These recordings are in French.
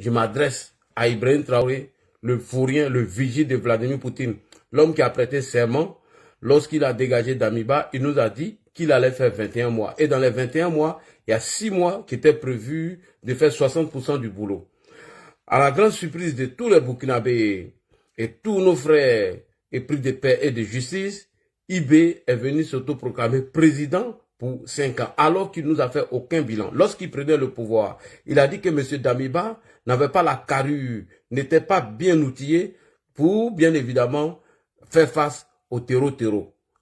je m'adresse à Ibrahim Traoré, le vaurien, le vigile de Vladimir Poutine, l'homme qui a prêté serment. Lorsqu'il a dégagé Damiba, il nous a dit qu'il allait faire 21 mois. Et dans les 21 mois, il y a 6 mois qui étaient prévus de faire 60% du boulot. À la grande surprise de tous les Burkinabés et tous nos frères épris de paix et de justice, IB est venu s'autoproclamer président pour 5 ans, alors qu'il nous a fait aucun bilan. Lorsqu'il prenait le pouvoir, il a dit que M. Damiba n'avait pas la carrure, n'était pas bien outillé pour, bien évidemment, faire face au terreau.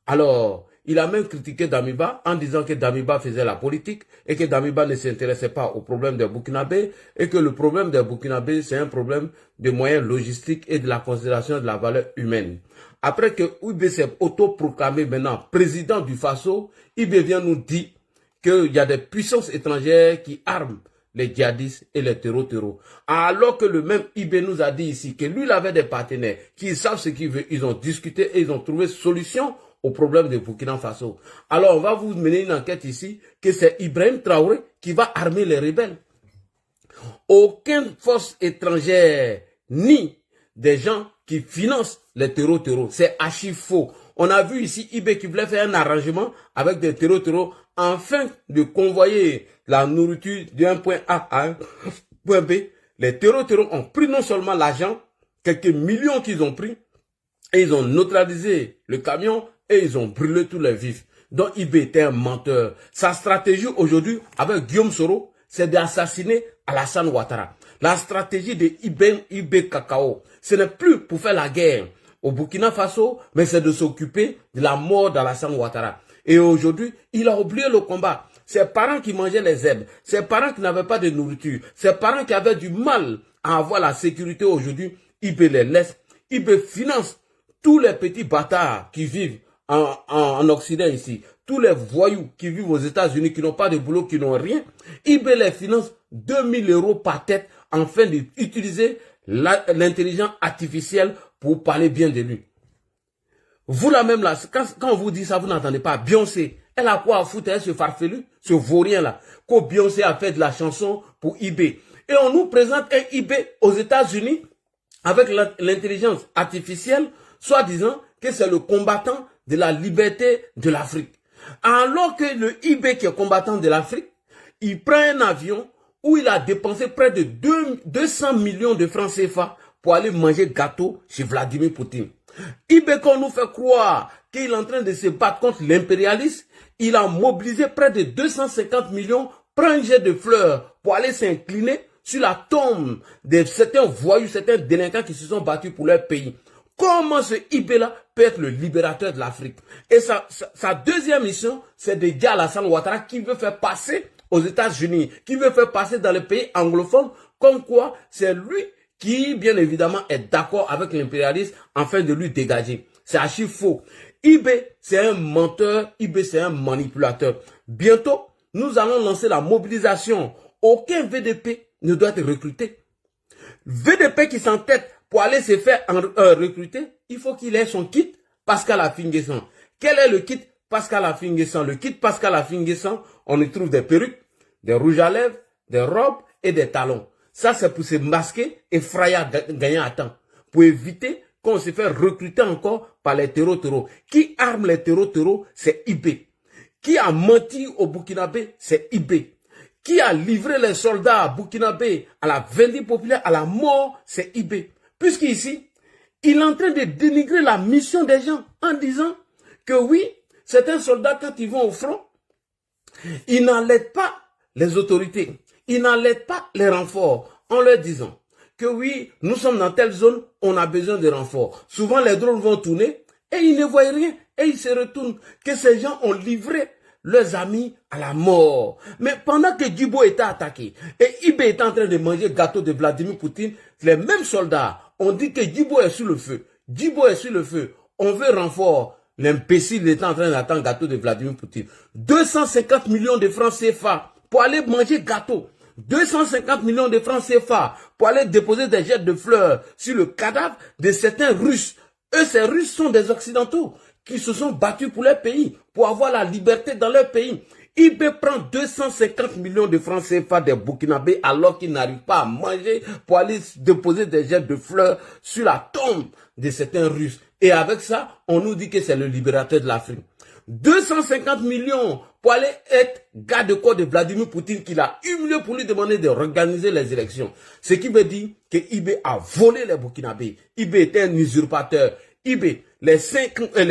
Alors, il a même critiqué Damiba en disant que Damiba faisait la politique et que Damiba ne s'intéressait pas au problème des Burkinabés et que le problème des Burkinabés, c'est un problème de moyens logistiques et de la considération de la valeur humaine. Après que IB s'est autoproclamé maintenant président du Faso, IB vient nous dire qu'il y a des puissances étrangères qui arment les djihadistes et les terreaux. Alors que le même IB nous a dit ici que lui, il avait des partenaires qui savent ce qu'il veut. Ils ont discuté et ils ont trouvé solution au problème de Burkina Faso. Alors, on va vous mener une enquête ici que c'est Ibrahim Traoré qui va armer les rebelles. Aucune force étrangère, ni des gens qui financent les terreaux. C'est archi faux. On a vu ici IB qui voulait faire un arrangement avec des terreaux afin de convoyer la nourriture d'un point A à un point B. Les terreaux ont pris non seulement l'argent, quelques millions qu'ils ont pris, et ils ont neutralisé le camion et ils ont brûlé tous les vifs. Donc IB était un menteur. Sa stratégie aujourd'hui avec Guillaume Soro, c'est d'assassiner Alassane Ouattara. La stratégie de IB Cacao, ce n'est plus pour faire la guerre au Burkina Faso, mais c'est de s'occuper de la mort d'Alassane Ouattara. Et aujourd'hui, il a oublié le combat. Ses parents qui mangeaient les herbes, ses parents qui n'avaient pas de nourriture, ses parents qui avaient du mal à avoir la sécurité aujourd'hui, IB les laisse. IB finance tous les petits bâtards qui vivent en Occident ici, tous les voyous qui vivent aux États-Unis, qui n'ont pas de boulot, qui n'ont rien. IB les finance 2000 € par tête afin d'utiliser l'intelligence artificielle pour parler bien de lui. Vous là même là, quand on vous dit ça, vous n'entendez pas. Beyoncé, elle a quoi à foutre, elle, ce farfelu, ce vaurien là, que Beyoncé a fait de la chanson pour IB. Et on nous présente un IB aux États-Unis avec l'intelligence artificielle, soi-disant que c'est le combattant de la liberté de l'Afrique. Alors que le IB qui est combattant de l'Afrique, il prend un avion où il a dépensé près de 200 millions de francs CFA pour aller manger gâteau chez Vladimir Poutine. IB, qu'on nous fait croire qu'il est en train de se battre contre l'impérialisme, il a mobilisé près de 250 millions, prend un jet de fleurs pour aller s'incliner sur la tombe de certains voyous, certains délinquants qui se sont battus pour leur pays. Comment ce IB-là peut être le libérateur de l'Afrique? Et sa deuxième mission, c'est de dire à Alassane Ouattara qui veut faire passer aux États-Unis, qui veut faire passer dans les pays anglophones, comme quoi c'est lui qui, bien évidemment, est d'accord avec l'impérialisme afin de lui dégager. C'est archi faux. IB, c'est un menteur, IB, c'est un manipulateur. Bientôt, nous allons lancer la mobilisation. Aucun VDP ne doit être recruté. VDP qui s'entête pour aller se faire recruter, il faut qu'il ait son kit Pascal Affi-N'Guessan. Quel est le kit Pascal Affi-N'Guessan? Le kit Pascal Affi-N'Guessan, on y trouve des perruques, des rouges à lèvres, des robes et des talons. Ça, c'est pour se masquer et gagner à temps. Pour éviter qu'on se fait recruter encore par les terreaux. Qui arme les terreaux? C'est IB. Qui a menti au Burkinabé? C'est IB. Qui a livré les soldats burkinabés à la vendue populaire, à la mort? C'est IB. Puisqu'ici, il est en train de dénigrer la mission des gens en disant que oui, certains soldats, quand ils vont au front, ils n'allaient pas les autorités. Ils n'allaient pas les renforts en leur disant que oui, nous sommes dans telle zone, on a besoin de renforts. Souvent, les drones vont tourner et ils ne voient rien et ils se retournent. Que ces gens ont livré leurs amis à la mort. Mais pendant que Djibo était attaqué et IB était en train de manger le gâteau de Vladimir Poutine, les mêmes soldats ont dit que Djibo est sur le feu. Djibo est sur le feu. On veut renfort. L'imbécile était en train d'attendre le gâteau de Vladimir Poutine. 250 millions de francs CFA pour aller manger gâteau. 250 millions de francs CFA pour aller déposer des jets de fleurs sur le cadavre de certains Russes. Eux, ces Russes sont des Occidentaux qui se sont battus pour leur pays, pour avoir la liberté dans leur pays. IB prend 250 millions de francs CFA des Burkinabés alors qu'ils n'arrivent pas à manger pour aller déposer des jets de fleurs sur la tombe de certains Russes. Et avec ça, on nous dit que c'est le libérateur de l'Afrique. 250 millions pour aller être garde-corps de Vladimir Poutine qu'il a humilié pour lui demander de organiser les élections. Ce qui veut dire que IB a volé les Burkinabés. IB était un usurpateur. IB, les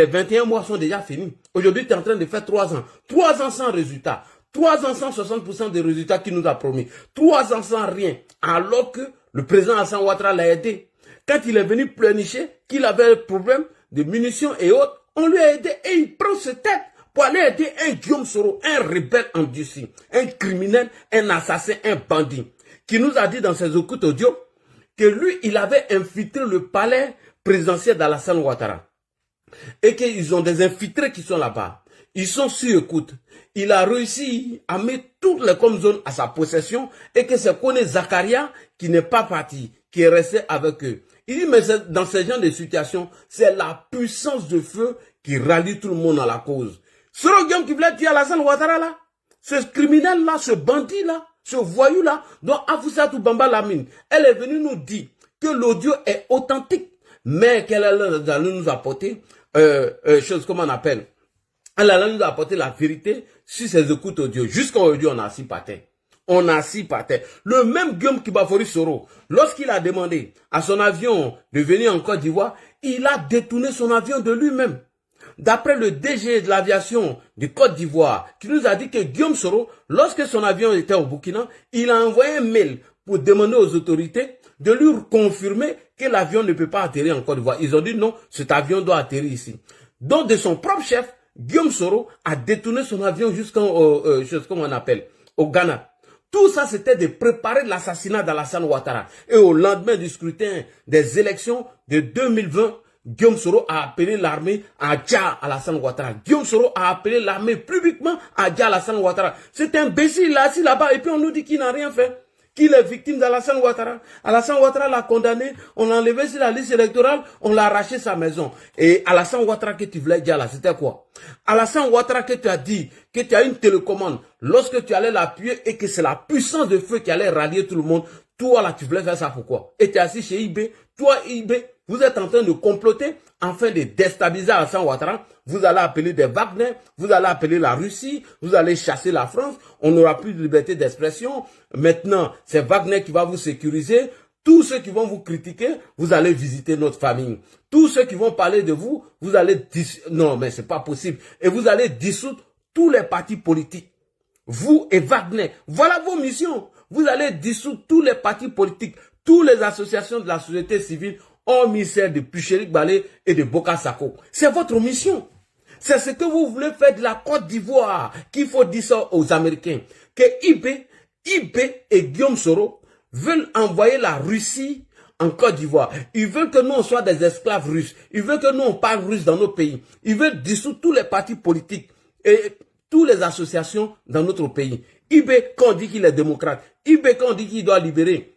21 mois sont déjà finis. Aujourd'hui, tu es en train de faire 3 ans. 3 ans sans résultat. 3 ans sans 60% des résultats qu'il nous a promis. 3 ans sans rien. Alors que le président Hassan Ouattara l'a aidé. Quand il est venu pleurnicher qu'il avait un problème de munitions et autres, on lui a aidé et il prend ses têtes pour aller aider un Guillaume Soro, un rebelle endurci, un criminel, un assassin, un bandit, qui nous a dit dans ses écoutes audio que lui, il avait infiltré le palais présidentiel d'Alassane Ouattara. Et qu'ils ont des infiltrés qui sont là-bas. Ils sont sur écoute. Il a réussi à mettre toutes les comme zones à sa possession et que c'est Kone Zakaria qui n'est pas parti, qui est resté avec eux. Il dit, mais dans ce genre de situation, c'est la puissance de feu qui rallie tout le monde à la cause. Ce Guillaume qui voulait tuer Alassane Ouattara là, ce criminel-là, ce bandit-là, ce voyou-là, dont Afousatou Bamba Lamine, elle est venue nous dire que l'audio est authentique, mais qu'elle allait nous apporter, chose comme on appelle, elle allait nous apporter la vérité sur ses écoutes audio. Jusqu'à aujourd'hui, on a assis par terre. On a assis par terre. Le même Guillaume Kibafori Soro, lorsqu'il a demandé à son avion de venir en Côte d'Ivoire, il a détourné son avion de lui-même. D'après le DG de l'aviation de Côte d'Ivoire, qui nous a dit que Guillaume Soro, lorsque son avion était au Burkina, il a envoyé un mail pour demander aux autorités de lui confirmer que l'avion ne peut pas atterrir en Côte d'Ivoire. Ils ont dit non, cet avion doit atterrir ici. Donc de son propre chef, Guillaume Soro a détourné son avion jusqu'au comme on appelle, au Ghana. Tout ça, c'était de préparer l'assassinat d'Alassane Ouattara. Et au lendemain du scrutin des élections de 2020, Guillaume Soro a appelé l'armée à Dja Alassane Ouattara. Guillaume Soro a appelé l'armée publiquement à Dja Alassane Ouattara. C'est un imbécile là, assis là-bas, et puis on nous dit qu'il n'a rien fait. Qu'il est victime d'Alassane Ouattara. Alassane Ouattara l'a condamné, on l'a enlevé sur la liste électorale, on l'a arraché sa maison. Et Alassane Ouattara que tu voulais dire là, c'était quoi? Alassane Ouattara que tu as dit que tu as une télécommande, lorsque tu allais l'appuyer et que c'est la puissance de feu qui allait rallier tout le monde, toi là tu voulais faire ça pourquoi? Et tu es assis chez IB, toi IB, vous êtes en train de comploter afin de déstabiliser Alassane Ouattara. Vous allez appeler des Wagner, vous allez appeler la Russie, vous allez chasser la France, on n'aura plus de liberté d'expression. Maintenant, c'est Wagner qui va vous sécuriser. Tous ceux qui vont vous critiquer, vous allez visiter notre famille. Tous ceux qui vont parler de vous, vous allez... Non, mais c'est pas possible. Et vous allez dissoudre tous les partis politiques. Vous et Wagner, voilà vos missions. Vous allez dissoudre tous les partis politiques, toutes les associations de la société civile, au ministère de Pucherik Balé et de Boka Sako. C'est votre mission. C'est ce que vous voulez faire de la Côte d'Ivoire, qu'il faut dire ça aux Américains. Que IB et Guillaume Soro veulent envoyer la Russie en Côte d'Ivoire. Ils veulent que nous on soit des esclaves russes. Ils veulent que nous on parle russe dans nos pays. Ils veulent dissoudre tous les partis politiques et toutes les associations dans notre pays. IB, quand on dit qu'il est démocrate, IB, quand on dit qu'il doit libérer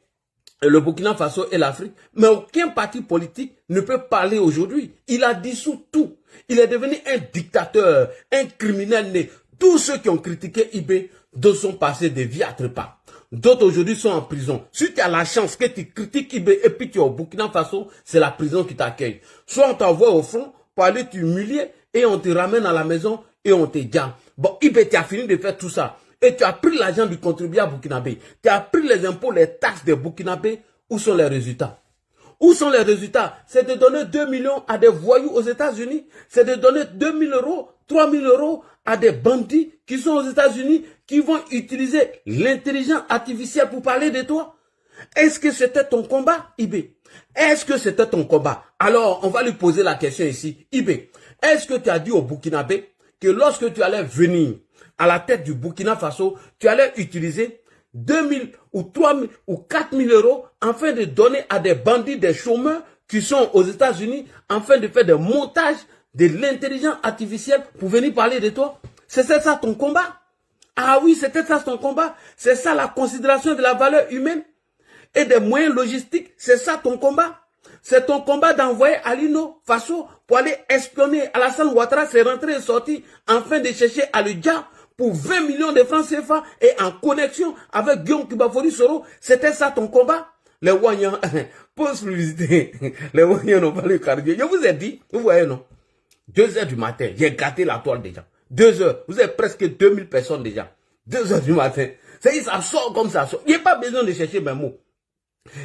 le Burkina Faso et l'Afrique, mais aucun parti politique ne peut parler aujourd'hui. Il a dissous tout. Il est devenu un dictateur, un criminel né. Tous ceux qui ont critiqué IB, d'autres sont passés de vie à trépas. D'autres aujourd'hui sont en prison. Si tu as la chance que tu critiques IB et puis tu es au Burkina Faso, c'est la prison qui t'accueille. Soit on t'envoie au front pour aller t'humilier et on te ramène à la maison et on te garde. Bon, IB, tu as fini de faire tout ça. Et tu as pris l'argent du contribuable burkinabé. Tu as pris les impôts, les taxes des burkinabés. Où sont les résultats? Où sont les résultats? C'est de donner 2 millions à des voyous aux États-Unis. C'est de donner 2 000 euros, 3 000 euros à des bandits qui sont aux États-Unis, qui vont utiliser l'intelligence artificielle pour parler de toi. Est-ce que c'était ton combat, IB? Est-ce que c'était ton combat? Alors, on va lui poser la question ici. IB, est-ce que tu as dit au Burkinabé que lorsque tu allais venir à la tête du Burkina Faso, tu allais utiliser 2 000 ou 3 000 ou 4 000 euros afin de donner à des bandits, des chômeurs qui sont aux États-Unis afin de faire des montages de l'intelligence artificielle pour venir parler de toi? C'était ça ton combat? Ah oui, c'était ça ton combat? C'est ça la considération de la valeur humaine et des moyens logistiques? C'est ça ton combat? C'est ton combat d'envoyer Alino Faso pour aller espionner Alassane Ouattara, c'est rentré et sorti afin de chercher Alidja pour 20 millions de francs CFA et en connexion avec Guillaume Kibafori Soro. C'était ça ton combat? Les Wanyans, pause publicité, les Wanyans n'ont pas le cardio. Je vous ai dit, vous voyez non, 2 heures du matin, j'ai gâté la toile déjà. 2 heures, vous êtes presque 2000 personnes déjà. 2 heures du matin, ça sort comme ça sort. Il n'y a pas besoin de chercher mes mots.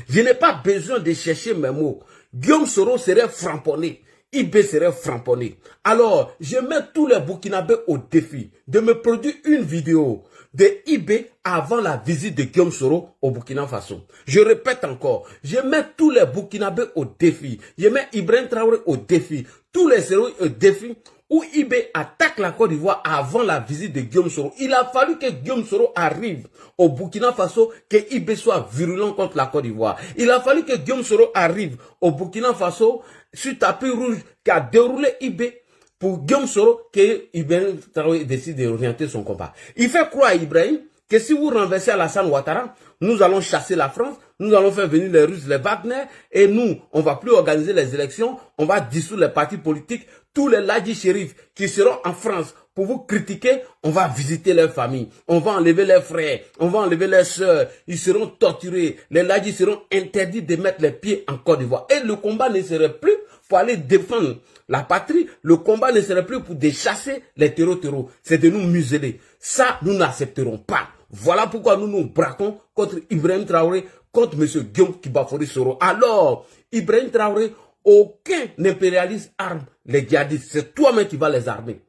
Je n'ai pas besoin de chercher mes mots. Guillaume Soro serait framponné. IB serait framponné. Alors, je mets tous les Burkinabés au défi de me produire une vidéo de IB avant la visite de Guillaume Soro au Burkina Faso. Je répète encore, je mets tous les Burkinabés au défi. Je mets Ibrahim Traoré au défi. Tous les héros au défi où IB attaque la Côte d'Ivoire avant la visite de Guillaume Soro. Il a fallu que Guillaume Soro arrive au Burkina Faso, que IB soit virulent contre la Côte d'Ivoire. Il a fallu que Guillaume Soro arrive au Burkina Faso sur tapis rouge qui a déroulé IB pour Guillaume Soro, que Ibrahim Traoré décide d'orienter son combat. Il fait croire à Ibrahim que si vous renversez Alassane Ouattara, nous allons chasser la France, nous allons faire venir les Russes, les Wagner, et nous, on va plus organiser les élections, on va dissoudre les partis politiques, tous les Ladji Chérif qui seront en France pour vous critiquer, on va visiter leurs familles, on va enlever leurs frères, on va enlever leurs sœurs, ils seront torturés, les Ladji seront interdits de mettre les pieds en Côte d'Ivoire. Et le combat ne serait plus pour aller défendre la patrie, le combat ne serait plus pour déchasser les terreaux, c'est de nous museler. Ça, nous n'accepterons pas. Voilà pourquoi nous nous braquons contre Ibrahim Traoré, contre M. Guillaume Kibafori Soro. Alors, Ibrahim Traoré, aucun impérialiste arme les djihadistes. C'est toi-même qui vas les armer.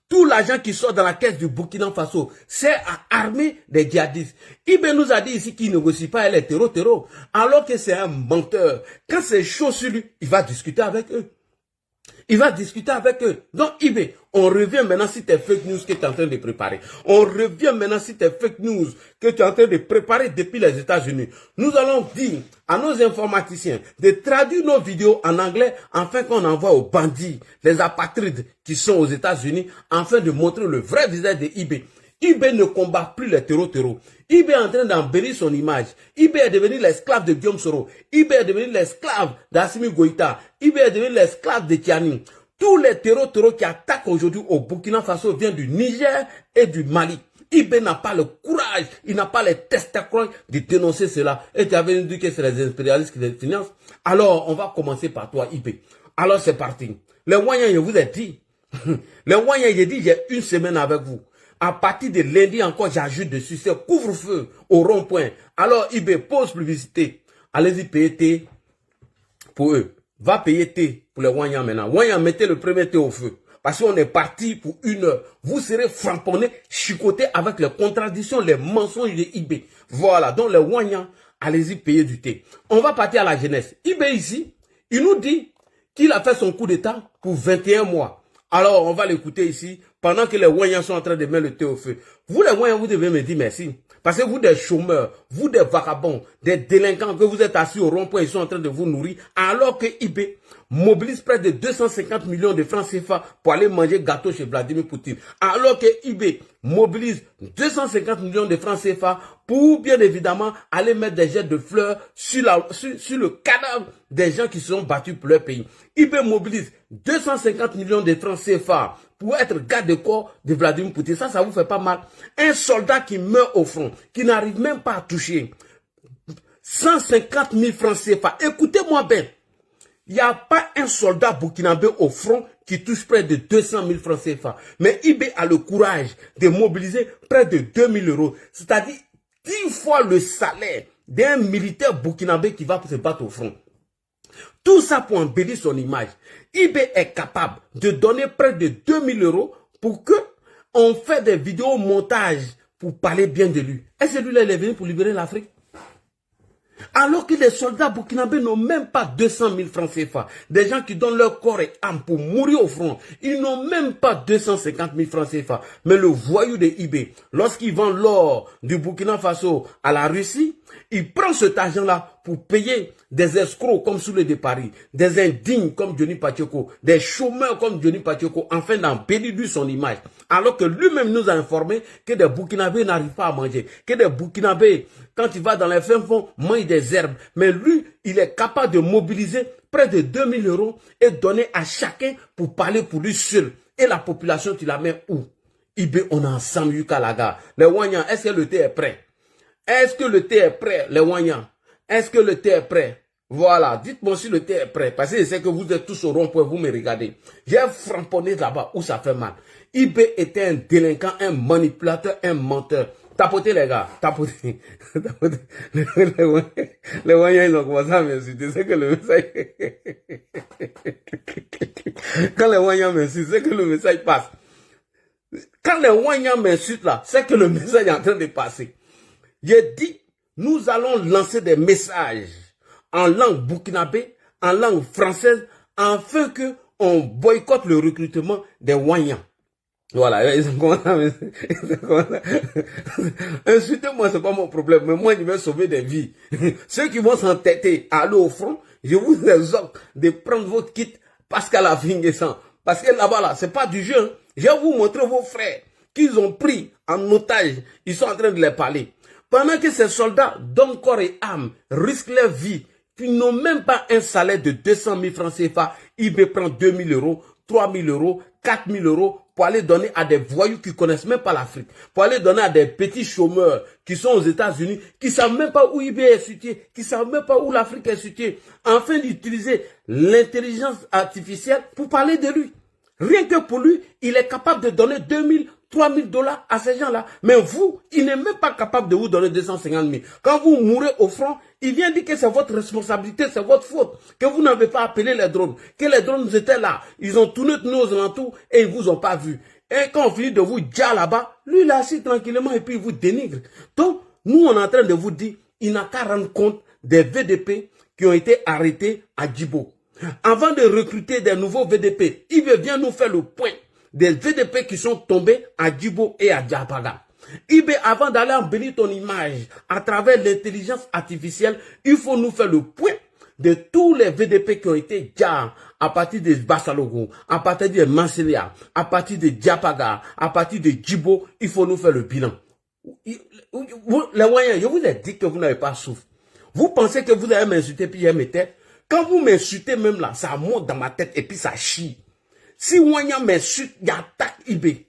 Tout l'argent qui sort dans la caisse du Burkina Faso, c'est à armer les djihadistes. Ibn nous a dit ici qu'il ne négocie pas les terreaux, alors que c'est un menteur. Quand c'est chaud sur lui, il va discuter avec eux. Il va discuter avec eux. Donc, IB, on revient maintenant sur tes fake news que tu es en train de préparer. On revient maintenant sur tes fake news que tu es en train de préparer depuis les États-Unis. Nous allons dire à nos informaticiens de traduire nos vidéos en anglais afin qu'on envoie aux bandits, les apatrides qui sont aux États-Unis, afin de montrer le vrai visage de IB. IB ne combat plus les terreaux. IB est en train d'embellir son image. IB est devenu l'esclave de Guillaume Soro. IB est devenu l'esclave d'Assimi Goïta. IB est devenu l'esclave de Tiani. Tous les terreaux qui attaquent aujourd'hui au Burkina Faso viennent du Niger et du Mali. IB n'a pas le courage, il n'a pas les testacoins de dénoncer cela. Et tu avais dit que c'est les impérialistes qui les financent. Alors, on va commencer par toi, IB. Alors, c'est parti. Les Wanyans, je vous ai dit. Les Wanyans, j'ai dit, j'ai une semaine avec vous. À partir de lundi encore, j'ajoute dessus, c'est couvre-feu au rond-point. Alors, IB, pause publicité. Allez-y, payer T pour eux. Va payer T pour les Wanyans maintenant. Wanyans, mettez le premier T au feu. Parce qu'on est parti pour 1 heure. Vous serez frapponnés, chicotés avec les contradictions, les mensonges de IB. Voilà, donc les Wanyans, allez-y, payer du thé. On va partir à la jeunesse. IB ici, il nous dit qu'il a fait son coup d'état pour 21 mois. Alors, on va l'écouter ici, pendant que les Wanyans sont en train de mettre le thé au feu. Vous, les Wanyans, vous devez me dire merci. Parce que vous, des chômeurs, vous, des vagabonds, des délinquants, que vous êtes assis au rond-point, ils sont en train de vous nourrir, alors que IB mobilise près de 250 millions de francs CFA pour aller manger gâteau chez Vladimir Poutine. Alors que IB mobilise 250 millions de francs CFA pour, bien évidemment, aller mettre des jets de fleurs sur le cadavre des gens qui se sont battus pour leur pays. IB mobilise 250 millions de francs CFA pour être garde de corps de Vladimir Poutine. Ça vous fait pas mal. Un soldat qui meurt au front, qui n'arrive même pas à toucher 150 000 francs CFA. Écoutez-moi bien. Il n'y a pas un soldat burkinabé au front qui touche près de 200 000 francs CFA. Mais IB a le courage de mobiliser près de 2 000 euros. C'est-à-dire 10 fois le salaire d'un militaire burkinabé qui va se battre au front. Tout ça pour embellir son image. IB est capable de donner près de 2 000 euros pour que on fait des vidéos montages pour parler bien de lui. Est-ce que lui, il est venu pour libérer l'Afrique? Alors que les soldats burkinabés n'ont même pas 200 000 francs CFA. Des gens qui donnent leur corps et âme pour mourir au front. Ils n'ont même pas 250 000 francs CFA. Mais le voyou de IB, lorsqu'il vend l'or du Burkina Faso à la Russie, il prend cet argent-là pour payer des escrocs comme Soulé de Paris, des indignes comme Johnny Pacheco, des chômeurs comme Johnny Pacheco, afin d'embellir lui son image. Alors que lui-même nous a informé que des Burkinabés n'arrivent pas à manger, que des Burkinabés, quand il va dans les fins fonds, mangent des herbes. Mais lui, il est capable de mobiliser près de 2 000 euros et donner à chacun pour parler pour lui seul. Et la population, tu la mets où? Ibe, on est ensemble jusqu'à la gare. Les Wanyans, est-ce que le thé est prêt? Est-ce que le thé est prêt, les Wanyans? Est-ce que le thé est prêt? Voilà, dites-moi si le thé est prêt. Parce que je sais que vous êtes tous au rond-point, vous me regardez. J'ai framponné là-bas où ça fait mal. Ibe était un délinquant, un manipulateur, un menteur. Tapotez les gars, tapotez. Les Wanyans, ils ont commencé à m'insulter. C'est que le message... Quand les Wanyans m'insultent, c'est que le message passe. Quand les Wanyans m'insultent là, c'est que le message est en train de passer. J'ai dit, nous allons lancer des messages en langue burkinabé, en langue française, afin que on boycotte le recrutement des Wanyans. Voilà, ils ont commencé à insultez-moi, c'est pas mon problème, mais moi, je vais sauver des vies. Ceux qui vont s'entêter à aller au front, je vous exhorte de prendre votre kit Pascal Affinguessan. Parce que là-bas, là, c'est pas du jeu. Hein. Je vais vous montrer vos frères qu'ils ont pris en otage. Ils sont en train de les parler. Pendant que ces soldats, dont corps et âme, risquent leur vie, qui n'ont même pas un salaire de 200 000 francs CFA, IB prend 2 000 euros, 3 000 euros, 4 000 euros pour aller donner à des voyous qui ne connaissent même pas l'Afrique, pour aller donner à des petits chômeurs qui sont aux États-Unis, qui ne savent même pas où IB est situé, qui ne savent même pas où l'Afrique est située, afin d'utiliser l'intelligence artificielle pour parler de lui. Rien que pour lui, il est capable de donner 2 000, 3 000 $ à ces gens-là. Mais vous, il n'est même pas capable de vous donner 250 000. Quand vous mourrez au front, il vient dire que c'est votre responsabilité, c'est votre faute, que vous n'avez pas appelé les drones, que les drones étaient là. Ils ont tourné aux alentours et ils ne vous ont pas vu. Et quand on finit de vous dire là-bas, lui, il est assis tranquillement et puis il vous dénigre. Donc, nous, on est en train de vous dire, il n'a qu'à rendre compte des VDP qui ont été arrêtés à Djibo. Avant de recruter des nouveaux VDP, il vient nous faire le point des VDP qui sont tombés à Djibo et à Diapaga. IB, avant d'aller embellir ton image à travers l'intelligence artificielle, il faut nous faire le point de tous les VDP qui ont été déjà à partir de Bassalogo, à partir de Manselia, à partir de Diapaga, à partir de Djibo, il faut nous faire le bilan. Les Wanyans, je vous ai dit que vous n'avez pas souffle. Vous pensez que vous allez m'insulter puis je me tais. Quand vous m'insultez même là, ça monte dans ma tête et puis ça chie. Si Wanyans m'insulte, j'attaque IB.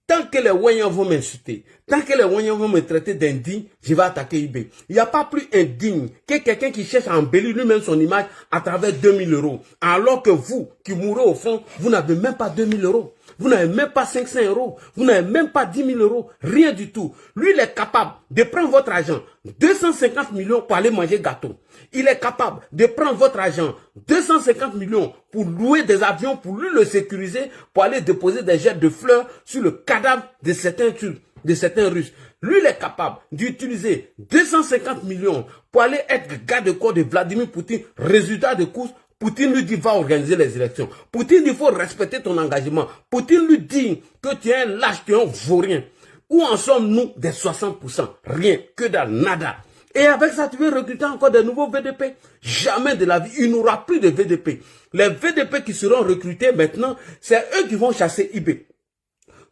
Tant que les Wanyans vont m'insulter, tant que les Wanyans vont me traiter d'indigne, je vais attaquer IB. Il n'y a pas plus indigne que quelqu'un qui cherche à embellir lui-même son image à travers 2 000 euros. Alors que vous, qui mourrez au fond, vous n'avez même pas 2 000 euros. Vous n'avez même pas 500 euros. Vous n'avez même pas 10 000 euros. Rien du tout. Lui, il est capable de prendre votre argent, 250 millions pour aller manger gâteau. Il est capable de prendre votre argent, 250 millions pour louer des avions, pour lui le sécuriser, pour aller déposer des jets de fleurs sur le cadavre de certains Turcs, de certains Russes. Lui, il est capable d'utiliser 250 millions pour aller être garde de corps de Vladimir Poutine, résultat de course. Poutine lui dit, va organiser les élections. Poutine, il faut respecter ton engagement. Poutine lui dit que tu es un lâche, tu es un vaurien. Où en sommes-nous des 60%? Rien, que dalle, nada. Et avec ça, tu veux recruter encore des nouveaux VDP? Jamais de la vie, il n'y aura plus de VDP. Les VDP qui seront recrutés maintenant, c'est eux qui vont chasser IB.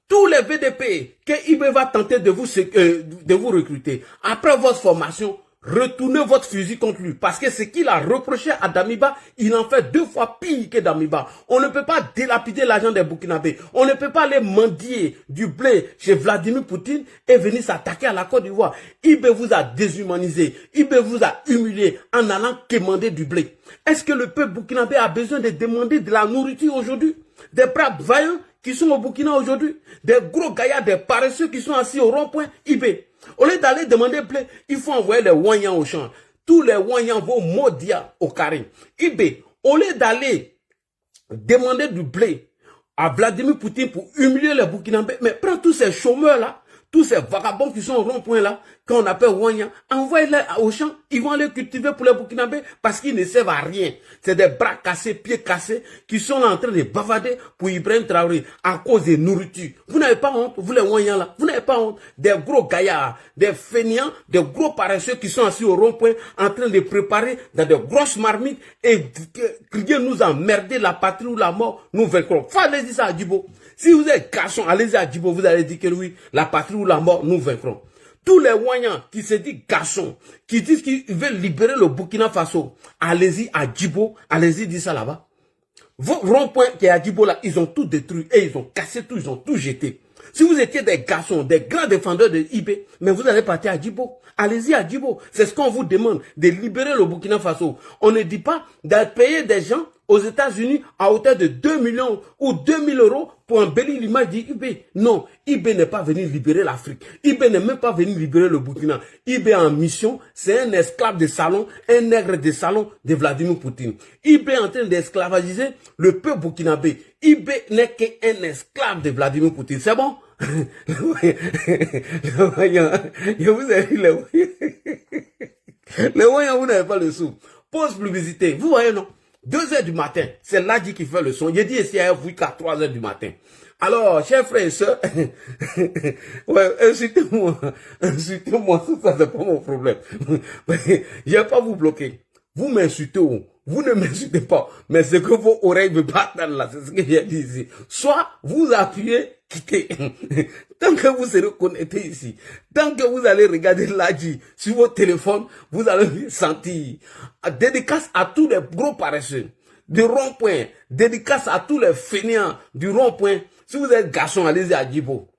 Tous les VDP que IB va tenter de vous recruter, après votre formation, retournez votre fusil contre lui. Parce que ce qu'il a reproché à Damiba, il en fait 2 fois pire que Damiba. On ne peut pas délapider l'argent des Burkinabés. On ne peut pas aller mendier du blé chez Vladimir Poutine et venir s'attaquer à la Côte d'Ivoire. IB vous a déshumanisé. IB vous a humilié en allant quémander du blé. Est-ce que le peuple burkinabé a besoin de demander de la nourriture aujourd'hui? Des braves vaillants qui sont au Burkina aujourd'hui? Des gros gaillards, des paresseux qui sont assis au rond-point IB. Au lieu d'aller demander blé, il faut envoyer les Wanyans au champ. Tous les Wanyans vont maudire au carré. IB, au lieu d'aller demander du blé à Vladimir Poutine pour humilier les Burkinabés, mais prends tous ces chômeurs-là, tous ces vagabonds qui sont au rond-point là, qu'on appelle Wanyans, envoyez-les au champ, ils vont les cultiver pour les Burkinabés parce qu'ils ne servent à rien. C'est des bras cassés, pieds cassés, qui sont là en train de bavarder pour Ibrahim Traoré à cause des nourritures. Vous n'avez pas honte, vous les Wanyans là, vous n'avez pas honte. Des gros gaillards, des fainéants, des gros paresseux qui sont assis au rond-point en train de préparer dans de grosses marmites et crier nous emmerder, la patrie ou la mort, nous vaincrons. Fallait dire ça à Djibo. Si vous êtes garçon, allez-y à Djibo, vous allez dire que oui, la patrie ou la mort, nous vaincrons. Tous les Wanyans qui se disent garçons, qui disent qu'ils veulent libérer le Burkina Faso, allez-y à Djibo, allez-y dire ça là-bas. Vos ronds-points qui est à Djibo là, ils ont tout détruit et ils ont cassé tout, ils ont tout jeté. Si vous étiez des garçons, des grands défendeurs de IB, mais vous allez partir à Djibo. Allez-y à Djibo. C'est ce qu'on vous demande, de libérer le Burkina Faso. On ne dit pas de payer des gens aux États-Unis à hauteur de 2 millions ou 2000 euros pour embellir l'image d'IB. Non, IB n'est pas venu libérer l'Afrique. IB n'est même pas venu libérer le Burkina. IB en mission, c'est un esclave de salon, un nègre de salon de Vladimir Poutine. IB est en train d'esclavagiser le peuple burkinabé. IB n'est qu'un esclave de Vladimir Poutine. C'est bon? Je vous ai dit, les voyants, vous n'avez pas le sou. Pause publicité. Vous voyez, non? 2 h du matin, c'est Ladji qui fait le son. J'ai dit ici à vous qu'à 3 h du matin. Alors, chers frères et sœurs, ouais, insultez-moi, ça c'est pas mon problème. Je vais pas vous bloquer. Vous m'insultez ou vous ne m'insultez pas, mais c'est que vos oreilles me battent là, c'est ce que j'ai dit ici. Soit vous appuyez, quittez. Tant que vous serez connecté ici, tant que vous allez regarder Ladji sur votre téléphone, vous allez sentir. Dédicace à tous les gros paresseux du rond-point, dédicace à tous les fainéants du rond-point. Si vous êtes garçon, allez-y à Djibo.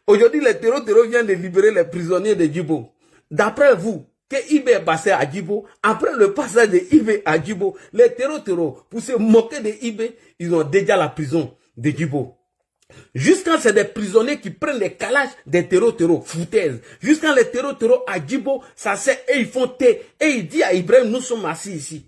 Aujourd'hui, les terreaux viennent de libérer les prisonniers de Djibo. D'après vous, que IB est passé à Djibo, après le passage de IB à Djibo, les terreaux, pour se moquer de IB, ils ont déjà la prison de Djibo. Jusqu'à c'est des prisonniers qui prennent les calages des terreaux, foutaises. Jusqu'à les terreaux à Djibo, ça c'est, et ils font thé. Et il dit à Ibrahim, nous sommes assis ici.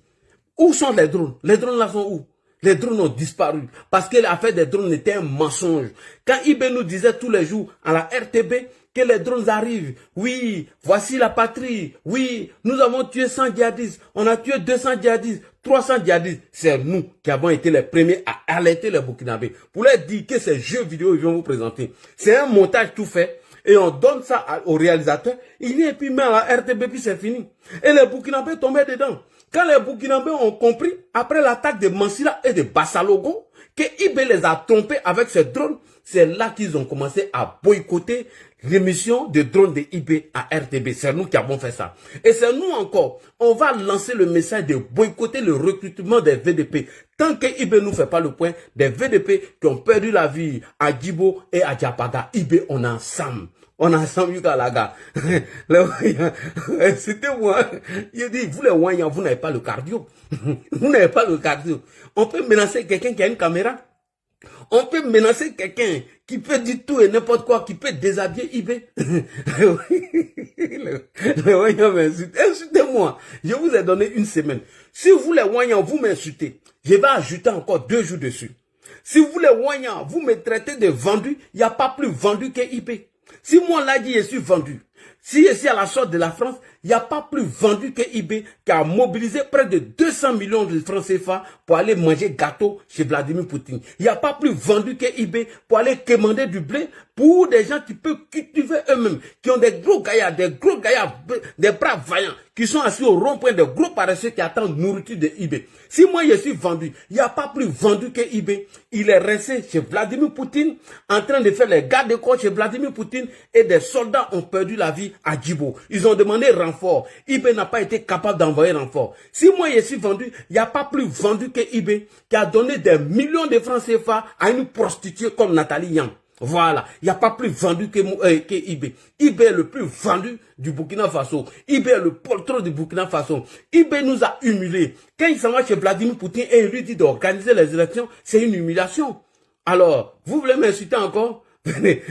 Où sont les drones? Les drones là sont où? Les drones ont disparu. Parce que l'affaire des drones était un mensonge. Quand IB nous disait tous les jours à la RTB que les drones arrivent. Oui, voici la patrie. Oui, nous avons tué 100 djihadistes. On a tué 200 djihadistes, 300 djihadistes. C'est nous qui avons été les premiers à alerter les Burkinabés. Pour leur dire que ces jeux vidéo, ils vont vous présenter. C'est un montage tout fait. Et on donne ça au réalisateur. Il vient et puis met à la RTB, puis c'est fini. Et les Burkinabés tombaient dedans. Quand les Burkinabés ont compris, après l'attaque de Mansilla et de Bassalogo, que IB les a trompés avec ces drones, c'est là qu'ils ont commencé à boycotter l'émission de drones de IB à RTB. C'est nous qui avons fait ça. Et c'est nous encore. On va lancer le message de boycotter le recrutement des VDP. Tant que IB ne nous fait pas le point, des VDP qui ont perdu la vie à Djibo et à Diapaga. IB, on est ensemble. On a ensemble, Yukalaga. C'était moi. Il dit, vous les Wanyans, vous n'avez pas le cardio. Vous n'avez pas le cardio. On peut menacer quelqu'un qui a une caméra. On peut menacer quelqu'un qui peut dire tout et n'importe quoi, qui peut déshabiller IB. Les Wanyans m'insultent. Insultez-moi. Je vous ai donné une semaine. Si vous les Wanyans, vous m'insultez, je vais ajouter encore 2 jours dessus. Si vous les Wanyans, vous me traitez de vendu, il n'y a pas plus vendu que IB. Si moi Ladji je suis vendu, si je suis à la sorte de la France, il n'y a pas plus vendu que IB qui a mobilisé près de 200 millions de francs CFA pour aller manger gâteau chez Vladimir Poutine. Il n'y a pas plus vendu que IB pour aller commander du blé pour des gens qui peuvent cultiver eux-mêmes, qui ont des gros gaillards, des bras vaillants, qui sont assis au rond-point, des gros paresseux qui attendent nourriture de IB. Si moi je suis vendu, il n'y a pas plus vendu que IB. Il est resté chez Vladimir Poutine, en train de faire les gardes-côtes chez Vladimir Poutine, et des soldats ont perdu la vie à Djibo. Ils ont demandé renfort. IB n'a pas été capable d'envoyer renfort. Si moi je suis vendu, il n'y a pas plus vendu que IB, qui a donné des millions de francs CFA à une prostituée comme Nathalie Yang. Voilà, il n'y a pas plus vendu que IB. IB est le plus vendu du Burkina Faso. IB est le poltron du Burkina Faso. IB nous a humiliés. Quand il s'en va chez Vladimir Poutine et il lui dit d'organiser les élections, c'est une humiliation. Alors, vous voulez m'insulter encore? Venez.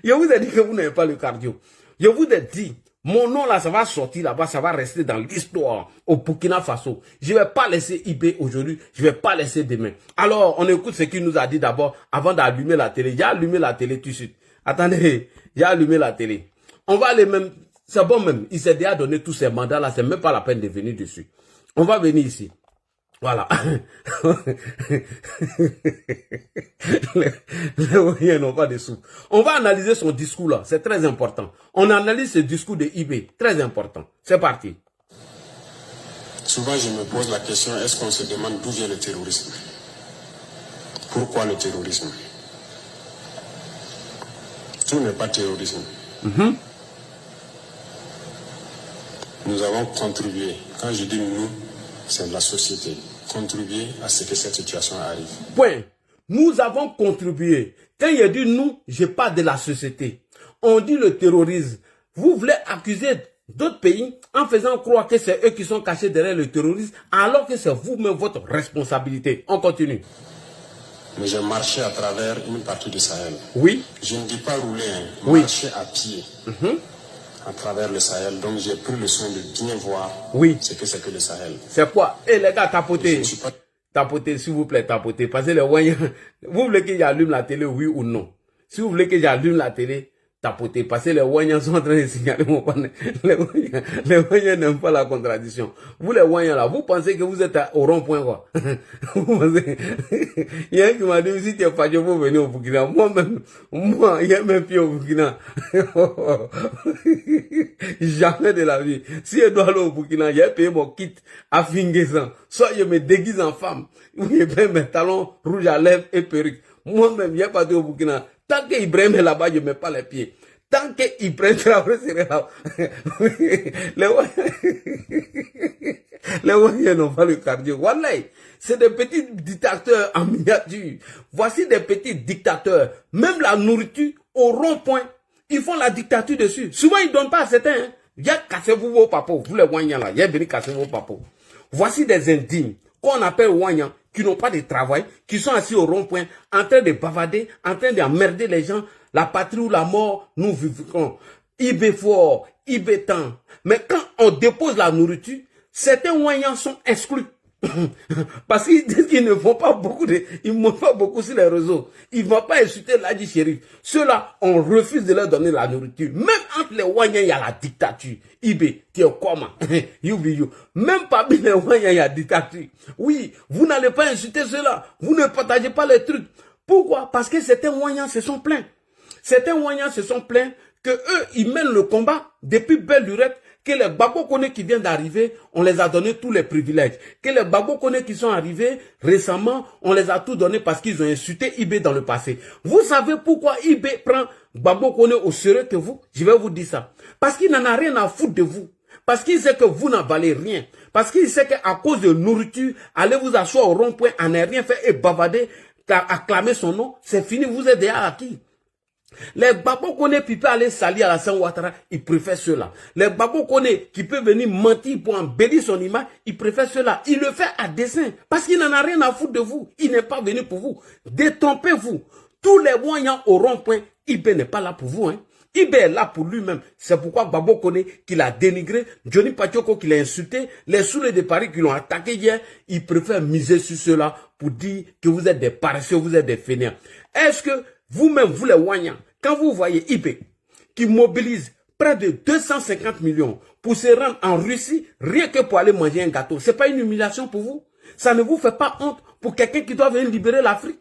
Je vous ai dit que vous n'avez pas le cardio. Je vous ai dit, mon nom là, ça va sortir là-bas, ça va rester dans l'histoire au Burkina Faso. Je ne vais pas laisser IB aujourd'hui, je ne vais pas laisser demain. Alors, on écoute ce qu'il nous a dit d'abord avant d'allumer la télé. J'ai allumé la télé tout de suite. Attendez, j'ai allumé la télé. On va aller même, c'est bon même, il s'est déjà donné tous ces mandats là, c'est même pas la peine de venir dessus. On va venir ici. Voilà. Les Ouyens n'ont pas de sous. On va analyser son discours là, c'est très important. On analyse ce discours de IB, très important. C'est parti. Souvent je me pose la question, est-ce qu'on se demande d'où vient le terrorisme? Pourquoi le terrorisme? Tout n'est pas terrorisme. Nous avons contribué, quand je dis nous, c'est la société, contribuer à ce que cette situation arrive. Point. Nous avons contribué. Quand il dit nous, je parle de la société. On dit le terrorisme. Vous voulez accuser d'autres pays en faisant croire que c'est eux qui sont cachés derrière le terrorisme, alors que c'est vous-même votre responsabilité. On continue. Mais j'ai marché à travers une partie du Sahel. Oui. Je ne dis pas rouler, hein, Oui. marcher à pied à travers le Sahel. Donc j'ai pris le soin de bien voir ce que c'est que le Sahel. C'est quoi? Et les gars, tapotez. Pas... Tapotez, s'il vous plaît, tapotez. Parce que les voyants, vous voulez que j'allume la télé, oui ou non? Si vous voulez que j'allume la télé, tapotez. Parce que les voyants sont en train de signaler mon panel. Les voyants n'aiment pas la contradiction. Vous les voyants là, vous pensez que vous êtes au rond-point quoi? Vous pensez... Il y a un qui m'a dit, si tu es fâché, vous venez au Burkina. Moi-même, il y a mes pieds au Burkina. Jamais de la vie. Si je dois aller au Burkina, j'ai payé mon kit à Finguesan. Soit je me déguise en femme, ou je paye mes talons rouges à lèvres et perruque. Moi-même, j'ai pas de au Burkina. Tant que Ibrahim est là-bas, je ne mets pas les pieds. Tant que Ibrahim Traoré serait là, les Oualiens n'ont pas le cardio. Voilà, c'est des petits dictateurs en miniature. Voici des petits dictateurs. Même la nourriture au rond-point, ils font la dictature dessus. Souvent, ils ne donnent pas à certains. Hein. Viens casser vos papos. Vous les Oualiens là, viens venir casser vos papos. Voici des indignes qu'on appelle Oualiens, qui n'ont pas de travail, qui sont assis au rond-point, en train de bavader, en train d'emmerder les gens. La patrie ou la mort, nous vivrons. IB fort, IB temps. Mais quand on dépose la nourriture, certains Oualiens sont exclus. Parce qu'ils disent qu'ils ne font pas beaucoup ils ne montent pas beaucoup sur les réseaux. Ils ne vont pas insulter l'Adi Shérif. Ceux-là, on refuse de leur donner la nourriture. Même entre les Oualiens, il y a la dictature. Ibé, tu es comment? Même parmi les Oualiens, il y a la dictature. Oui, vous n'allez pas insulter ceux-là. Vous ne partagez pas les trucs. Pourquoi? Parce que certains Oualiens se sont plaints. Certains Oualiens se sont plaints que eux, ils mènent le combat depuis belle lurette, que les Gbagbo Koné qui viennent d'arriver, on les a donné tous les privilèges. Que les Gbagbo Koné qui sont arrivés récemment, on les a tout donné parce qu'ils ont insulté IB dans le passé. Vous savez pourquoi IB prend Gbagbo Koné au sérieux que vous? Je vais vous dire ça. Parce qu'il n'en a rien à foutre de vous. Parce qu'il sait que vous n'en valez rien. Parce qu'il sait qu'à cause de nourriture, allez vous asseoir au rond-point, en ne rien faire et bavader, acclamer son nom, c'est fini, vous êtes déjà acquis. Les Gbagbo Koné qui peuvent aller salir Alassane Ouattara, ils préfèrent ceux-là. Les Gbagbo Koné qui peuvent venir mentir pour embellir son image, ils préfèrent ceux-là. Il le fait à dessein. Parce qu'il n'en a rien à foutre de vous. Il n'est pas venu pour vous. Détrompez-vous. Tous les moyens au rond-point, Ibé n'est pas là pour vous. Hein. Ibé est là pour lui-même. C'est pourquoi Gbagbo Koné, qui l'a dénigré, Johnny Patioko qui l'a insulté, les soulets de Paris qui l'ont attaqué hier, ils préfèrent miser sur ceux-là pour dire que vous êtes des paresseux, vous êtes des fainéants. Est-ce que vous-même, vous les Oualiens, quand vous voyez IB qui mobilise près de 250 millions pour se rendre en Russie, rien que pour aller manger un gâteau, c'est pas une humiliation pour vous? Ça ne vous fait pas honte pour quelqu'un qui doit venir libérer l'Afrique?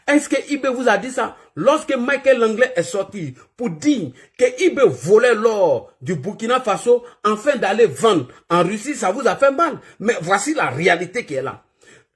Est-ce que IB vous a dit ça? Lorsque Michael Langlais est sorti pour dire que IB volait l'or du Burkina Faso afin d'aller vendre en Russie, ça vous a fait mal. Mais voici la réalité qui est là.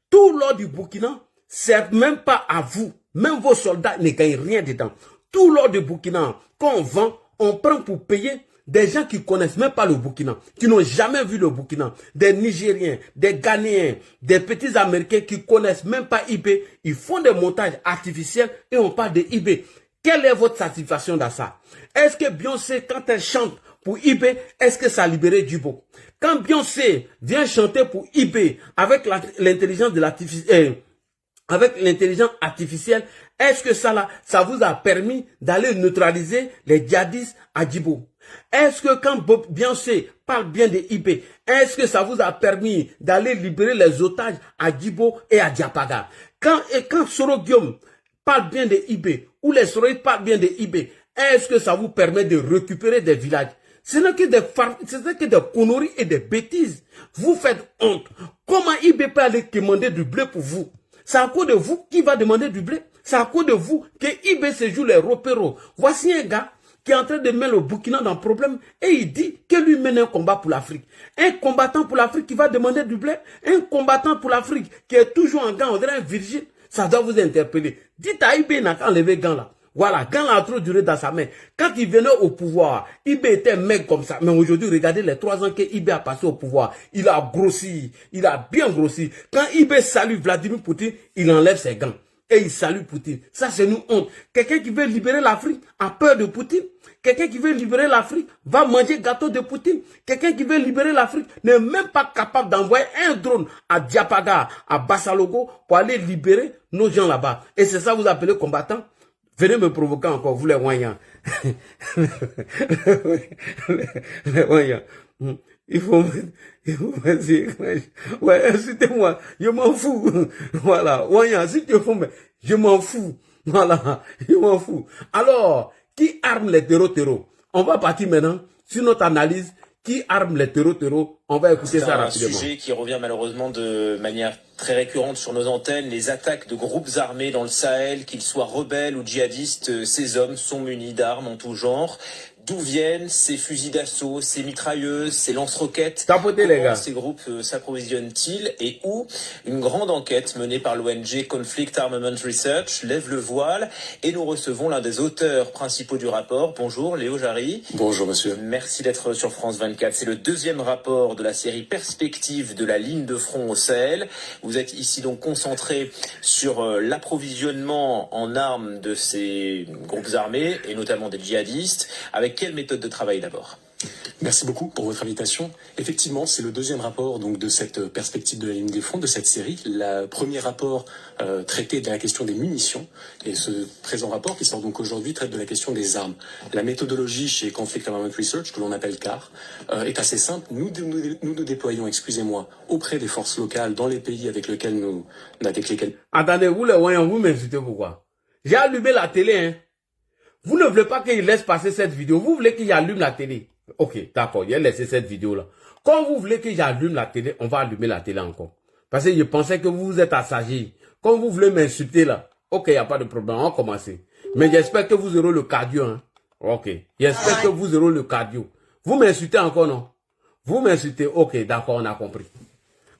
Tout l'or du Burkina, c'est même pas à vous. Même vos soldats ne gagnent rien dedans. Tout l'or du Burkina, quand on vend, on prend pour payer des gens qui ne connaissent même pas le Burkina, qui n'ont jamais vu le Burkina, des Nigériens, des Ghanéens, des petits Américains qui ne connaissent même pas IB. Ils font des montages artificiels et on parle de IB. Quelle est votre satisfaction dans ça? Est-ce que Beyoncé, quand elle chante pour IB, est-ce que ça a libéré Djibo? Quand Beyoncé vient chanter pour IB avec l'intelligence de l'artificiel, avec l'intelligence artificielle, est-ce que ça vous a permis d'aller neutraliser les djihadistes à Djibo? Est-ce que quand Beyoncé parle bien de IB, est-ce que ça vous a permis d'aller libérer les otages à Djibo et à Diapaga? Quand Soro Guillaume parle bien de IB, ou les Soroïdes parlent bien de IB, est-ce que ça vous permet de récupérer des villages? Ce n'est que des conneries et des bêtises. Vous faites honte. Comment IB peut aller demander du blé pour vous? C'est à cause de vous qui va demander du blé. C'est à cause de vous que IB se joue les repéros. Voici un gars qui est en train de mettre le Burkina dans le problème et il dit que lui mène un combat pour l'Afrique. Un combattant pour l'Afrique qui va demander du blé. Un combattant pour l'Afrique qui est toujours en gant, on dirait un virgile. Ça doit vous interpeller. Dites à IB n'a qu'à enlever gant là. Voilà, Gant a trop duré dans sa main. Quand il venait au pouvoir, IB était un mec comme ça. Mais aujourd'hui, regardez les 3 ans que IB a passé au pouvoir. Il a grossi. Il a bien grossi. Quand IB salue Vladimir Poutine, il enlève ses gants. et il salue Poutine. Ça, c'est nous honte. Quelqu'un qui veut libérer l'Afrique a peur de Poutine. Quelqu'un qui veut libérer l'Afrique va manger gâteau de Poutine. Quelqu'un qui veut libérer l'Afrique n'est même pas capable d'envoyer un drone à Diapaga, à Bassalogo, pour aller libérer nos gens là-bas. Et c'est ça que vous appelez combattants? Venez me provoquer encore, vous les Wanyans. Les Wanyans. Il faut me dire, ouais, insultez-moi, je m'en fous. Voilà, Wanyans, si tu fais, je m'en fous. Voilà, je m'en fous. Alors, qui arme les terreaux? On va partir maintenant sur notre analyse. Qui arme les terreaux? On va écouter ça rapidement. C'est un sujet qui revient malheureusement de manière très récurrente sur nos antennes. Les attaques de groupes armés dans le Sahel, qu'ils soient rebelles ou djihadistes, ces hommes sont munis d'armes en tout genre. D'où viennent ces fusils d'assaut, ces mitrailleuses, ces lance-roquettes? Tapotez, les gars. Ces groupes s'approvisionnent-ils et où? Une grande enquête menée par l'ONG Conflict Armament Research lève le voile et nous recevons l'un des auteurs principaux du rapport. Bonjour Léo Jarry. Bonjour monsieur. Merci d'être sur France 24. C'est le deuxième rapport de la série Perspective de la ligne de front au Sahel. Vous êtes ici donc concentré sur l'approvisionnement en armes de ces groupes armés et notamment des djihadistes. Avec quelle méthode de travail d'abord? Merci beaucoup pour votre invitation. Effectivement, c'est le deuxième rapport donc de cette perspective de la ligne des fronts, de cette série. Le premier rapport traitait de la question des munitions et ce présent rapport qui sort donc aujourd'hui traite de la question des armes. La méthodologie chez Conflict Armament Research, que l'on appelle CAR, est assez simple. Nous déployons, auprès des forces locales dans les pays avec lesquels Attendez, vous les voyez, vous m'insultez pourquoi? J'ai allumé la télé, hein. Vous ne voulez pas qu'il laisse passer cette vidéo. Vous voulez qu'il allume la télé. Ok, d'accord, il a laissé cette vidéo-là. Quand vous voulez que j'allume la télé, on va allumer la télé encore. Parce que je pensais que vous vous êtes assagi. Quand vous voulez m'insulter là, ok, il n'y a pas de problème, on va commencer. Mais j'espère que vous aurez le cardio. Hein. Ok, j'espère que vous aurez le cardio. Vous m'insultez encore, non? Vous m'insultez, ok, d'accord, on a compris.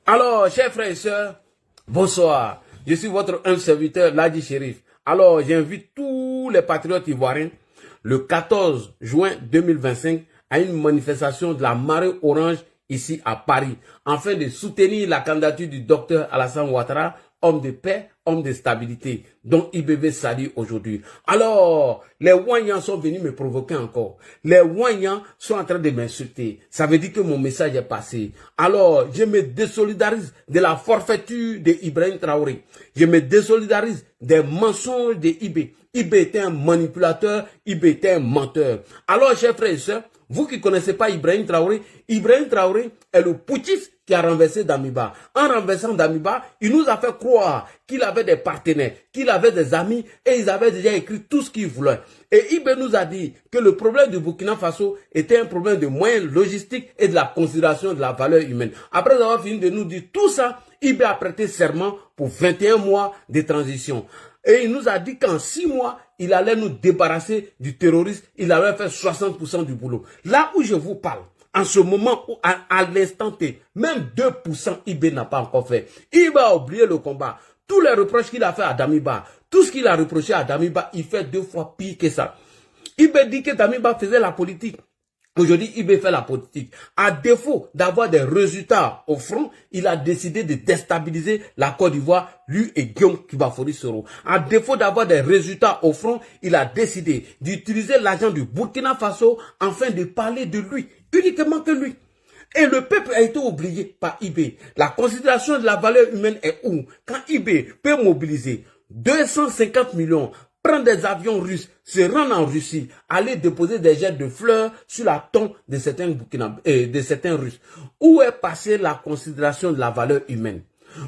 Alors, chers frères et sœurs, bonsoir. Je suis votre humble serviteur, Ladi Chérif. Alors, j'invite tous les patriotes ivoiriens le 14 juin 2025 à une manifestation de la marée orange ici à Paris, afin de soutenir la candidature du docteur Alassane Ouattara, homme de paix, homme de stabilité, dont IBV salue aujourd'hui. Alors, les Wanyans sont venus me provoquer encore. Les Wanyans sont en train de m'insulter. Ça veut dire que mon message est passé. Alors, je me désolidarise de la forfaiture de Ibrahim Traoré. Je me désolidarise des mensonges de IB. IB était un manipulateur, IB était un menteur. Alors, chers frères et sœurs, vous qui ne connaissez pas Ibrahim Traoré est le putschiste qui a renversé Damiba. En renversant Damiba, il nous a fait croire qu'il avait des partenaires, qu'il avait des amis et ils avaient déjà écrit tout ce qu'ils voulaient. Et Ibé nous a dit que le problème du Burkina Faso était un problème de moyens logistiques et de la considération de la valeur humaine. Après avoir fini de nous dire tout ça, Ibé a prêté serment pour 21 mois de transition. Et il nous a dit qu'en 6 mois, il allait nous débarrasser du terrorisme. Il allait faire 60% du boulot. Là où je vous parle, en ce moment, où à l'instant T, même 2% IB n'a pas encore fait. Il va oublier le combat. Tous les reproches qu'il a fait à Damiba, tout ce qu'il a reproché à Damiba, il fait 2 fois pire que ça. IB dit que Damiba faisait la politique. Aujourd'hui, IB fait la politique. À défaut d'avoir des résultats au front, il a décidé de déstabiliser la Côte d'Ivoire, lui et Guillaume Kibafori Soro. À défaut d'avoir des résultats au front, il a décidé d'utiliser l'argent du Burkina Faso afin de parler de lui, uniquement que lui. Et le peuple a été oublié par IB. La considération de la valeur humaine est où? Quand IB peut mobiliser 250 millions, prendre des avions russes, se rendre en Russie, aller déposer des jets de fleurs sur la tombe de certains Russes. Où est passée la considération de la valeur humaine?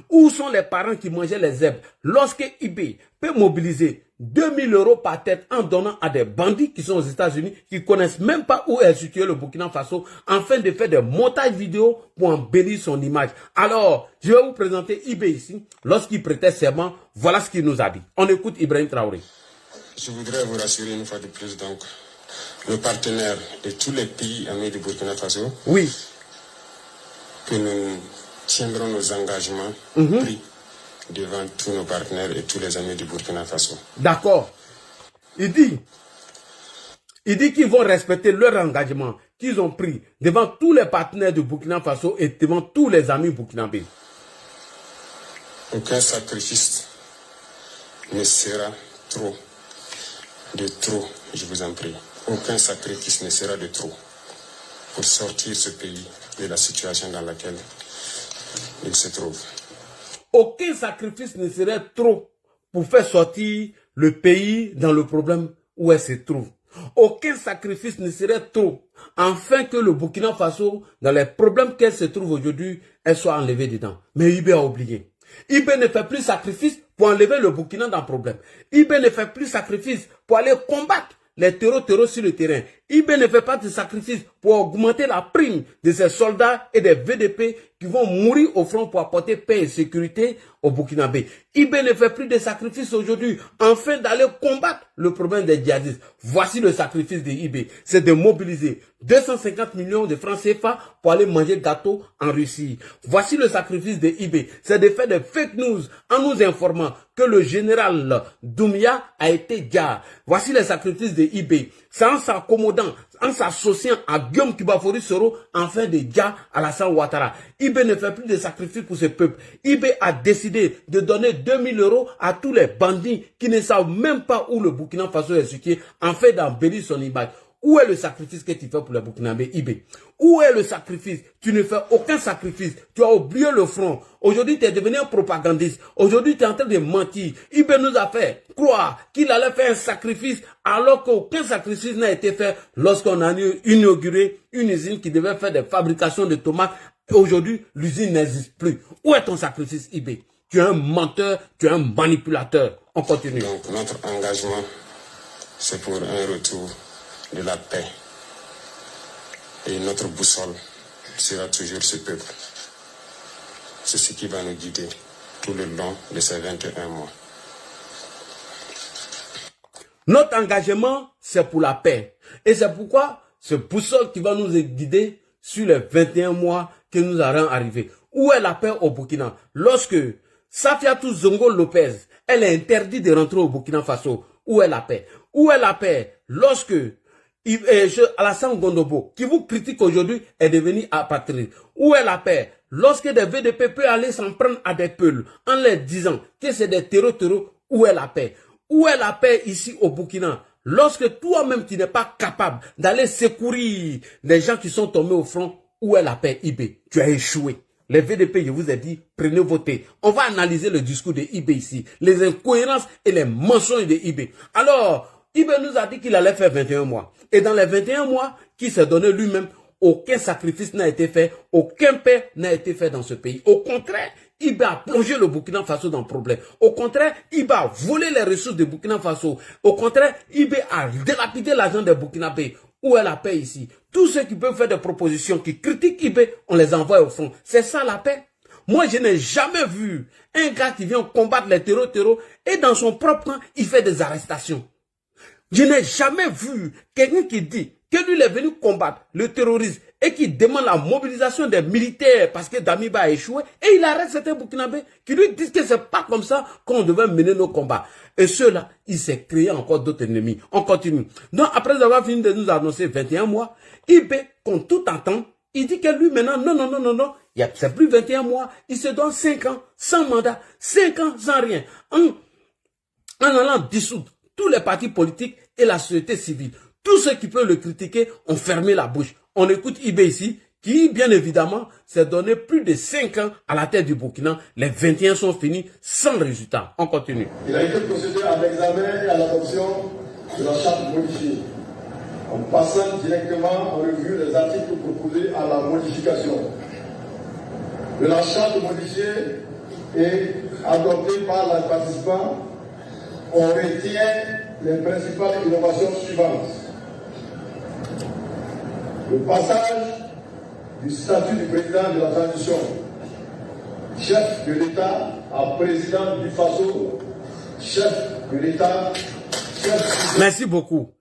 Où sont les parents qui mangeaient les zèbres? Lorsque IB peut mobiliser 2000 € par tête en donnant à des bandits qui sont aux États-Unis, qui ne connaissent même pas où est situé le Burkina Faso, afin de faire des montages vidéo pour embellir son image. Alors, je vais vous présenter IB ici. Lorsqu'il prêtait serment, voilà ce qu'il nous a dit. On écoute Ibrahim Traoré. Je voudrais vous rassurer une fois de plus, donc, le partenaire de tous les pays amis du Burkina Faso, oui, que nous tiendrons nos engagements pris devant tous nos partenaires et tous les amis du Burkina Faso. D'accord. Il dit qu'ils vont respecter leur engagement qu'ils ont pris devant tous les partenaires du Burkina Faso et devant tous les amis burkinabés. Aucun sacrifice ne sera trop, je vous en prie. Aucun sacrifice ne sera de trop pour sortir ce pays de la situation dans laquelle il se trouve. Aucun sacrifice ne serait trop pour faire sortir le pays dans le problème où elle se trouve. Aucun sacrifice ne serait trop afin que le Burkina Faso, dans les problèmes qu'elle se trouve aujourd'hui, elle soit enlevée dedans. Mais IB a oublié. IB ne fait plus sacrifice pour enlever le Burkina dans le problème. IB ne fait plus sacrifice pour aller combattre les terreaux sur le terrain. IB ne fait pas de sacrifice pour augmenter la prime de ses soldats et des VDP qui vont mourir au front pour apporter paix et sécurité au Burkinabé. IB ne fait plus de sacrifice aujourd'hui afin d'aller combattre le problème des djihadistes. Voici le sacrifice de IB. C'est de mobiliser 250 millions de francs CFA pour aller manger gâteau en Russie. Voici le sacrifice de IB. C'est de faire des fake news en nous informant que le général Doumbia a été djihad. Voici le sacrifice de IB. C'est en s'accommodant, en s'associant à Guillaume Kibafori Soro en fin de djihad à Alassane Ouattara. IB ne fait plus de sacrifices pour ce peuple. IB a décidé de donner 2000 € à tous les bandits qui ne savent même pas où le Burkina Faso est situé en fait d'embellir son image. Où est le sacrifice que tu fais pour le Burkinabé, IB? Où est le sacrifice? Tu ne fais aucun sacrifice. Tu as oublié le front. Aujourd'hui, tu es devenu un propagandiste. Aujourd'hui, tu es en train de mentir. IB nous a fait croire qu'il allait faire un sacrifice alors qu'aucun sacrifice n'a été fait lorsqu'on a inauguré une usine qui devait faire des fabrications de tomates. Aujourd'hui, l'usine n'existe plus. Où est ton sacrifice, IB? Tu es un menteur, tu es un manipulateur. On continue. Donc, notre engagement, c'est pour un retour de la paix. Et notre boussole sera toujours ce peuple. C'est ce qui va nous guider tout le long de ces 21 mois. Notre engagement, c'est pour la paix. Et c'est pourquoi ce boussole qui va nous guider sur les 21 mois que nous allons arriver. Où est la paix au Burkina? Lorsque Safiatou Zongo Lopez, elle est interdite de rentrer au Burkina Faso. Où est la paix? Où est la paix lorsque Alassane Gondobo, qui vous critique aujourd'hui, est devenu apatride? Où est la paix lorsque des VDP peuvent aller s'en prendre à des peuples en leur disant que c'est des terreaux? Où est la paix? Où est la paix ici au Burkina lorsque toi-même tu n'es pas capable d'aller secourir les gens qui sont tombés au front? Où est la paix, IB? Tu as échoué. Les VDP, je vous ai dit, prenez votez. On va analyser le discours de IB ici, les incohérences et les mensonges de IB. Alors, IB nous a dit qu'il allait faire 21 mois. Et dans les 21 mois qu'il s'est donné lui-même, aucun sacrifice n'a été fait, aucun paix n'a été fait dans ce pays. Au contraire, IB a plongé le Burkina Faso dans le problème. Au contraire, IB a volé les ressources du Burkina Faso. Au contraire, IB a délapidé l'argent des Burkinabés. Où est la paix ici? Tous ceux qui peuvent faire des propositions, qui critiquent IB, on les envoie au fond. C'est ça la paix? Moi, je n'ai jamais vu un gars qui vient combattre les terreaux et dans son propre camp, il fait des arrestations. Je n'ai jamais vu quelqu'un qui dit que lui il est venu combattre le terrorisme et qui demande la mobilisation des militaires parce que Damiba a échoué et il arrête certains Burkinabés qui lui disent que c'est pas comme ça qu'on devait mener nos combats. Et ceux-là, il s'est créé encore d'autres ennemis. On continue. Donc après avoir fini de nous annoncer 21 mois, IB, qu'on tout entend, il dit que lui maintenant, non, c'est plus 21 mois, il se donne 5 ans sans mandat, 5 ans sans rien, en allant dissoudre tous les partis politiques et la société civile. Tous ceux qui peuvent le critiquer ont fermé la bouche. On écoute IB ici, qui, bien évidemment, s'est donné plus de 5 ans à la tête du Burkina. Les 21 sont finis sans résultat. On continue. Il a été procédé à l'examen et à l'adoption de la charte modifiée, en passant directement en revue les articles proposés à la modification de la charte modifiée et adoptée par les participants. On retient les principales innovations suivantes. Le passage du statut du président de la transition, chef de l'État, à président du Faso, chef de l'État, chef... Merci beaucoup.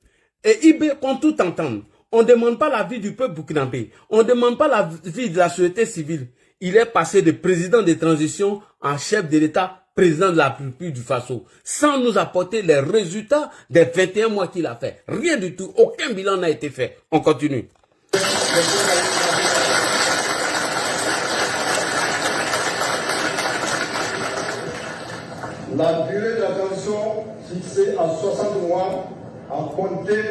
Et IB, qu'on tout entende, on ne demande pas l'avis du peuple burkinabé, on ne demande pas l'avis de la société civile. Il est passé de président de transition en chef de l'État, président de la République du Faso, sans nous apporter les résultats des 21 mois qu'il a fait. Rien du tout, aucun bilan n'a été fait. On continue. la durée de la transition fixée à 60 mois à compter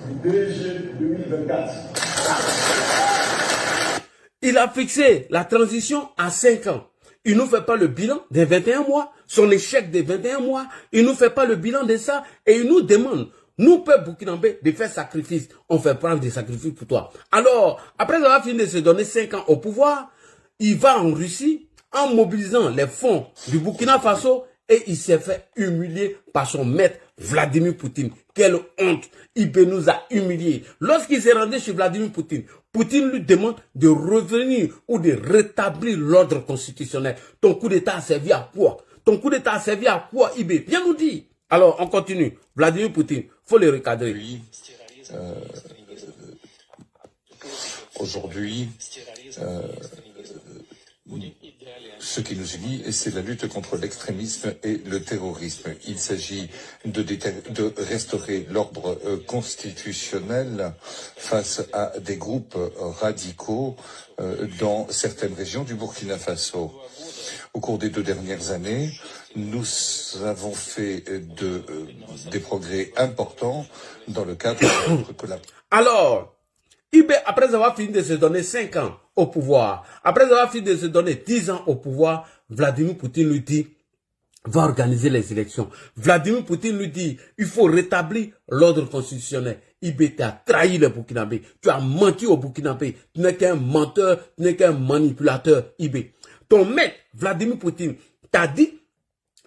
du 2 juillet 2024. Il a fixé la transition à 5 ans. Il ne nous fait pas le bilan des 21 mois, son échec des 21 mois. Il ne nous fait pas le bilan de ça et il nous demande, nous, peuple burkinabé, de faire sacrifice. On fait prendre des sacrifices pour toi. Alors, après avoir fini de se donner 5 ans au pouvoir, il va en Russie en mobilisant les fonds du Burkina Faso et il s'est fait humilier par son maître Vladimir Poutine. Quelle honte! Il nous a humiliés. Lorsqu'il s'est rendu chez Vladimir Poutine, Poutine lui demande de revenir ou de rétablir l'ordre constitutionnel. Ton coup d'État a servi à quoi? Ton coup d'État a servi à quoi, Ibé? Viens nous dire. Alors, on continue. Vladimir Poutine, faut le recadrer. Aujourd'hui, ce qui nous unit, c'est la lutte contre l'extrémisme et le terrorisme. Il s'agit de restaurer l'ordre constitutionnel face à des groupes radicaux dans certaines régions du Burkina Faso. Au cours des 2 dernières années, nous avons fait des progrès importants dans le cadre de notre collaboration. Alors, Ibé, après avoir fini de se donner 5 ans au pouvoir, après avoir fini de se donner 10 ans au pouvoir, Vladimir Poutine lui dit, va organiser les élections. Vladimir Poutine lui dit, il faut rétablir l'ordre constitutionnel. Ibé, tu as trahi le Burkinabé, tu as menti au Burkinabé, tu n'es qu'un menteur, tu n'es qu'un manipulateur, Ibé. Ton maître, Vladimir Poutine, t'a dit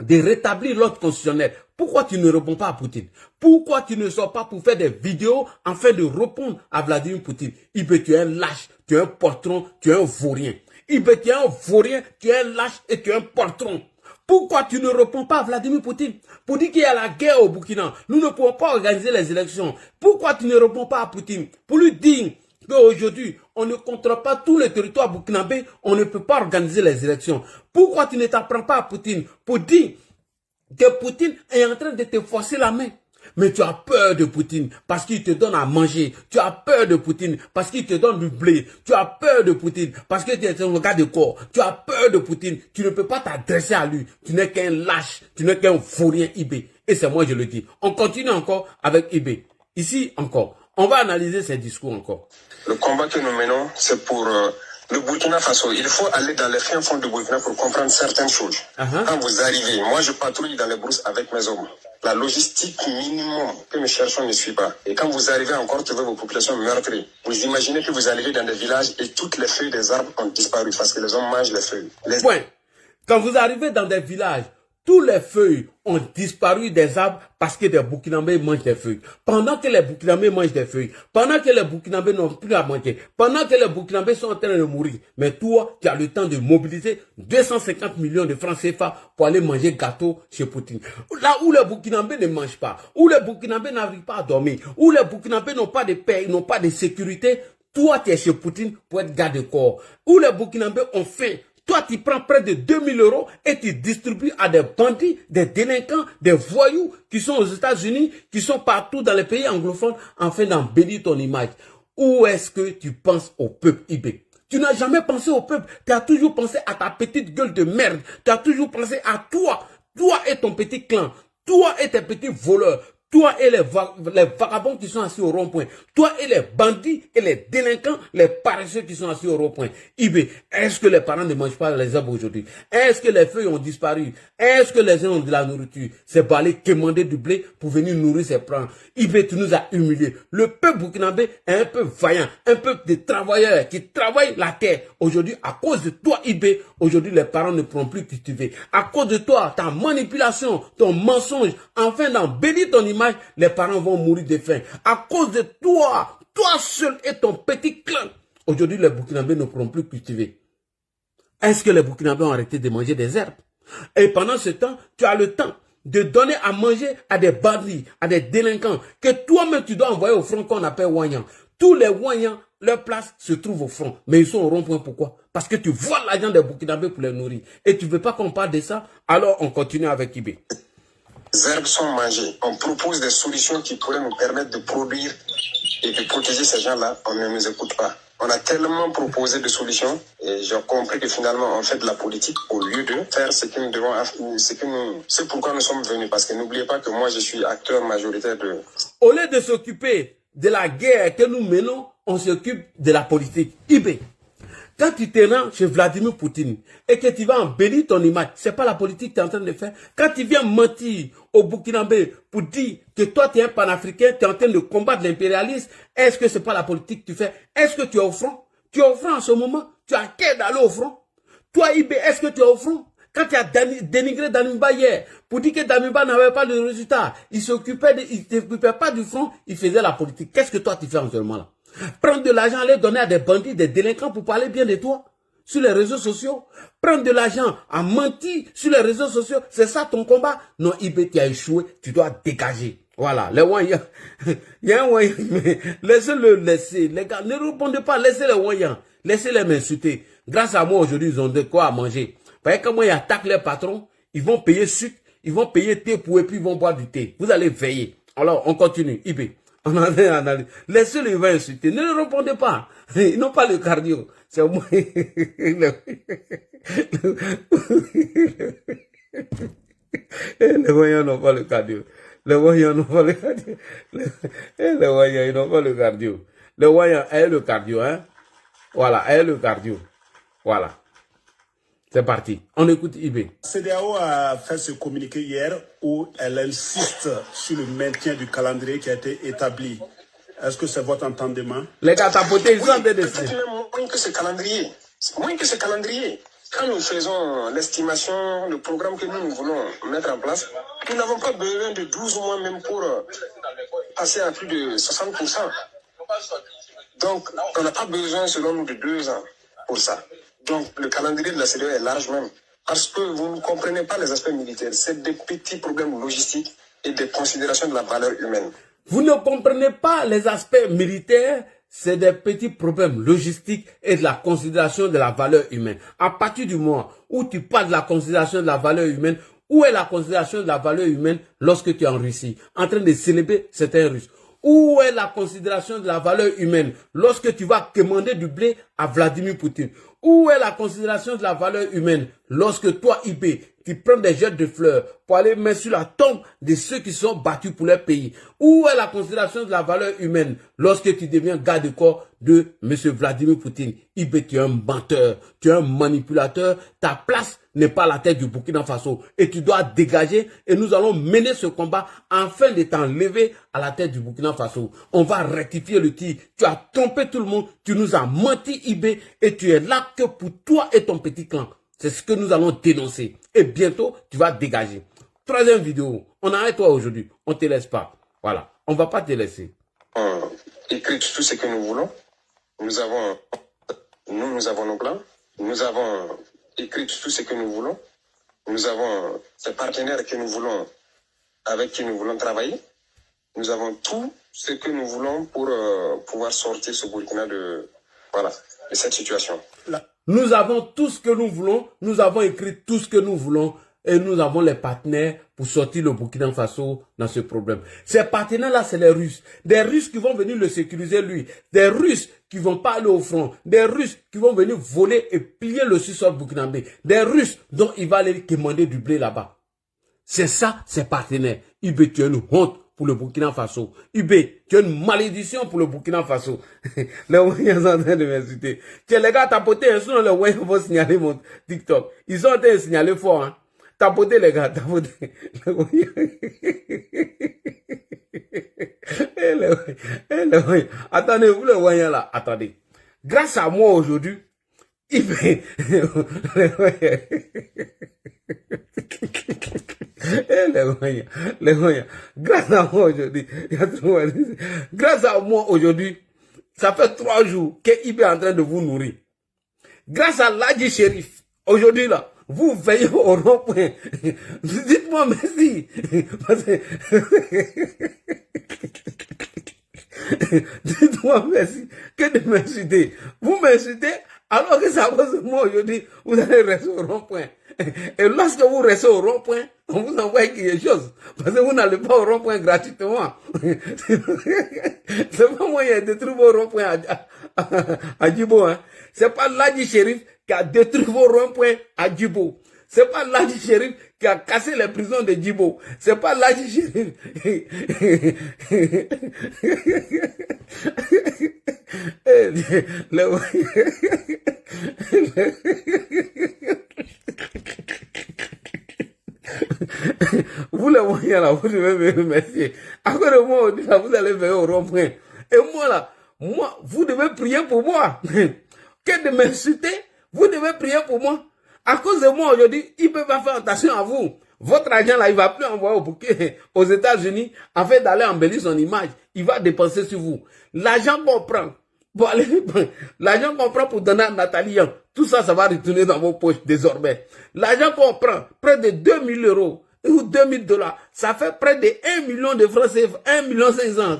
de rétablir l'ordre constitutionnel. Pourquoi tu ne réponds pas à Poutine? Pourquoi tu ne sors pas pour faire des vidéos afin de répondre à Vladimir Poutine? Ibé, tu es un lâche, tu es un poltron, tu es un vaurien. Ibé, tu es un vaurien, tu es un lâche et tu es un poltron. Pourquoi tu ne réponds pas à Vladimir Poutine? Pour dire qu'il y a la guerre au Burkina, nous ne pouvons pas organiser les élections. Pourquoi tu ne réponds pas à Poutine? Pour lui dire qu'aujourd'hui, on ne contrôle pas tous les territoires burkinabés, on ne peut pas organiser les élections. Pourquoi tu ne t'apprends pas à Poutine pour dire que Poutine est en train de te forcer la main? Mais tu as peur de Poutine parce qu'il te donne à manger. Tu as peur de Poutine parce qu'il te donne du blé. Tu as peur de Poutine parce que tu es un gars de corps. Tu as peur de Poutine. Tu ne peux pas t'adresser à lui. Tu n'es qu'un lâche. Tu n'es qu'un vaurien, Ibé. Et c'est moi je le dis. On continue encore avec Ibé. Ici encore. On va analyser ses discours encore. Le combat que nous menons, c'est pour le Burkina Faso. Il faut aller dans les fins fonds du Burkina pour comprendre certaines choses. Quand vous arrivez, moi je patrouille dans les brousses avec mes hommes. La logistique minimum que nous cherchons ne suit pas. Et quand vous arrivez encore trouver vos populations meurtries, vous imaginez que vous arrivez dans des villages et toutes les feuilles des arbres ont disparu parce que les hommes mangent les feuilles. Point. Quand vous arrivez dans des villages, tous les feuilles ont disparu des arbres parce que des Burkinabés mangent des feuilles. Pendant que les Burkinabés mangent des feuilles, pendant que les Burkinabés n'ont plus à manger, pendant que les Burkinabés sont en train de mourir, mais toi, tu as le temps de mobiliser 250 millions de francs CFA pour aller manger gâteau chez Poutine. Là où les Burkinabés ne mangent pas, où les Burkinabés n'arrivent pas à dormir, où les Burkinabés n'ont pas de paix, n'ont pas de sécurité, toi, tu es chez Poutine pour être garde de corps. Où les Burkinabés ont faim. Toi, tu prends près de 2000 € et tu distribues à des bandits, des délinquants, des voyous qui sont aux États-Unis, qui sont partout dans les pays anglophones, afin d'embellir ton image. Où est-ce que tu penses au peuple, Ibé? Tu n'as jamais pensé au peuple. Tu as toujours pensé à ta petite gueule de merde. Tu as toujours pensé à toi. Toi et ton petit clan. Toi et tes petits voleurs. Toi et les vagabonds qui sont assis au rond-point. Toi et les bandits et les délinquants, les paresseux qui sont assis au rond-point. Ibé, est-ce que les parents ne mangent pas les arbres aujourd'hui? Est-ce que les feuilles ont disparu? Est-ce que les gens ont de la nourriture? C'est pour aller commander du blé pour venir nourrir ses parents. Ibé, tu nous as humiliés. Le peuple burkinabé est un peu vaillant, un peuple de travailleurs qui travaillent la terre. Aujourd'hui, à cause de toi, Ibé, aujourd'hui les parents ne pourront plus cultiver. À cause de toi, ta manipulation, ton mensonge, afin d'embellir ton image, les parents vont mourir de faim. À cause de toi, toi seul et ton petit clan, aujourd'hui les Burkinabés ne pourront plus cultiver. Est-ce que les Burkinabés ont arrêté de manger des herbes? Et pendant ce temps, tu as le temps de donner à manger à des bandits, à des délinquants, que toi-même tu dois envoyer au front qu'on appelle Wanyans. Tous les Wanyans, leur place se trouve au front. Mais ils sont au rond-point, pourquoi? Parce que tu vois l'argent des Burkinabés pour les nourrir. Et tu ne veux pas qu'on parle de ça? Alors on continue avec Ibé. Les herbes sont mangées. On propose des solutions qui pourraient nous permettre de produire et de protéger ces gens-là. On ne nous écoute pas. On a tellement proposé de solutions et j'ai compris que finalement on fait de la politique au lieu de faire ce que nous devons, c'est pourquoi nous sommes venus. Parce que n'oubliez pas que moi je suis acteur majoritaire de... Au lieu de s'occuper de la guerre que nous menons, on s'occupe de la politique. IB, quand tu te rends chez Vladimir Poutine et que tu vas embellir ton image, c'est pas la politique que tu es en train de faire. Quand tu viens mentir au Burkinabé pour dire que toi tu es un panafricain, tu es en train de combattre l'impérialisme, est-ce que c'est pas la politique que tu fais? Est-ce que tu es au front? Tu es au front en ce moment? Tu as qu'à d'aller au front? Toi IB, est-ce que tu es au front? Quand tu as dénigré Damiba hier, pour dire que Damiba n'avait pas de résultat, il ne s'occupait pas du front, il faisait la politique. Qu'est-ce que toi tu fais en ce moment-là? Prendre de l'argent, aller donner à des bandits, des délinquants pour parler bien de toi sur les réseaux sociaux. Prendre de l'argent à mentir sur les réseaux sociaux, c'est ça ton combat? Non, IB, tu as échoué, tu dois dégager. Voilà, les Wanyans, il y a un Wanyan, mais laissez-le laisser. Les gars, ne répondez pas, laissez les Wanyans, laissez-les m'insulter. Grâce à moi, aujourd'hui, ils ont de quoi à manger. Vous voyez comment ils attaquent les patrons, ils vont payer sucre, ils vont payer thé pour et puis ils vont boire du thé. Vous allez veiller. Alors, on continue. IB, on en analyse. Laissez-les insulter. Ne leur répondez pas. Ils n'ont pas le cardio. C'est moi. Les voyants n'ont pas le cardio. Les voyants n'ont pas le cardio. Les voyants, ils n'ont pas le cardio. Les voyants aient le cardio, hein. Voilà, aient le cardio. Voilà. C'est parti. On écoute IB. CEDEAO a fait ce communiqué hier où elle insiste sur le maintien du calendrier qui a été établi. Est-ce que c'est votre entendement? Les gars tapotés, ils sont en train de Peut-être même moins que ce calendrier. Moins que ce calendrier. Quand nous faisons l'estimation, le programme que nous voulons mettre en place, nous n'avons pas besoin de 12 mois même pour passer à plus de 60%. Donc, on n'a pas besoin, selon nous, de 2 ans pour ça. Donc, le calendrier de la CEDEAO est large même. Parce que vous ne comprenez pas les aspects militaires. C'est des petits problèmes logistiques et des considérations de la valeur humaine. Vous ne comprenez pas les aspects militaires, c'est des petits problèmes logistiques et de la considération de la valeur humaine. À partir du moment où tu parles de la considération de la valeur humaine, où est la considération de la valeur humaine lorsque tu es en Russie, en train de célébrer certains Russes? Où est la considération de la valeur humaine lorsque tu vas commander du blé à Vladimir Poutine? Où est la considération de la valeur humaine lorsque toi, IB, tu prends des jettes de fleurs pour aller mettre sur la tombe de ceux qui sont battus pour leur pays? Où est la considération de la valeur humaine lorsque tu deviens garde-corps de M. Vladimir Poutine? IB, tu es un menteur, tu es un manipulateur, ta place n'est pas à la tête du Burkina Faso et tu dois dégager et nous allons mener ce combat afin de t'enlever à la tête du Burkina Faso. On va rectifier le tir. Tu as trompé tout le monde, tu nous as menti IB et tu es là que pour toi et ton petit clan. C'est ce que nous allons dénoncer et bientôt tu vas dégager. Troisième vidéo, on arrête toi aujourd'hui, on ne te laisse pas. Voilà, on ne va pas te laisser. Écrit tout ce que nous voulons. Nous avons nos plans. Nous avons écrit tout ce que nous voulons. Nous avons ces partenaires que nous voulons, avec qui nous voulons travailler. Nous avons tout ce que nous voulons pour pouvoir sortir ce Burkina de cette situation. Nous avons tout ce que nous voulons, nous avons écrit tout ce que nous voulons et nous avons les partenaires pour sortir le Burkina Faso dans ce problème. Ces partenaires-là, c'est les Russes. Des Russes qui vont venir le sécuriser lui. Des Russes qui vont pas aller au front. Des Russes qui vont venir voler et piller le sous-sol burkinabé. Des Russes dont il va aller commander du blé là-bas. C'est ça, ces partenaires. IB, tu es une honte pour le Burkina Faso. IB, tu es une malédiction pour le Burkina Faso. Les Wanyans sont en train de m'insulter. Tiens, les gars, tapoter, sinon les Wanyans vont signaler mon TikTok. Ils sont en train de signaler fort, hein. Tapoter, les gars, tapoter. Les Wanyans. Attendez, vous les Wanyans là, attendez. Grâce à moi aujourd'hui, IB, les Wanyans, grâce à moi aujourd'hui, ça fait 3 jours que IB est en train de vous nourrir. Grâce à Ladji Shérif, aujourd'hui là, vous veillez au rond-point. Dites-moi merci. Dites-moi merci que de m'insulter. Vous m'insultez Alors que ça cause de moi aujourd'hui, vous allez rester au rond-point. Et lorsque vous restez au rond-point, on vous envoie quelque chose. Parce que vous n'allez pas au rond-point gratuitement. C'est pas moyen de trouver au rond-point à Djibo. Hein. C'est pas l'Adji Shérif qui a détruit vos ronds-points à Djibo. C'est pas l'Adji Shérif qui a cassé les prisons de Djibo. C'est pas l'Adji Shérif. Vous les voyez là, vous devez me remercier. À cause de moi, vous allez venir au rond-point. Et moi là, vous devez prier pour moi. Que de m'insulter, vous devez prier pour moi. À cause de moi aujourd'hui, il ne peut pas faire attention à vous. Votre argent là, il ne va plus envoyer aux États-Unis afin d'aller embellir son image. Il va dépenser sur vous. L'argent qu'on prend, l'argent qu'on prend pour donner à Nathalie Young, tout ça, ça va retourner dans vos poches désormais. L'argent qu'on prend, près de 2 000 € ou 2 000 $, ça fait près de 1 million de francs CFA, 1 500 000.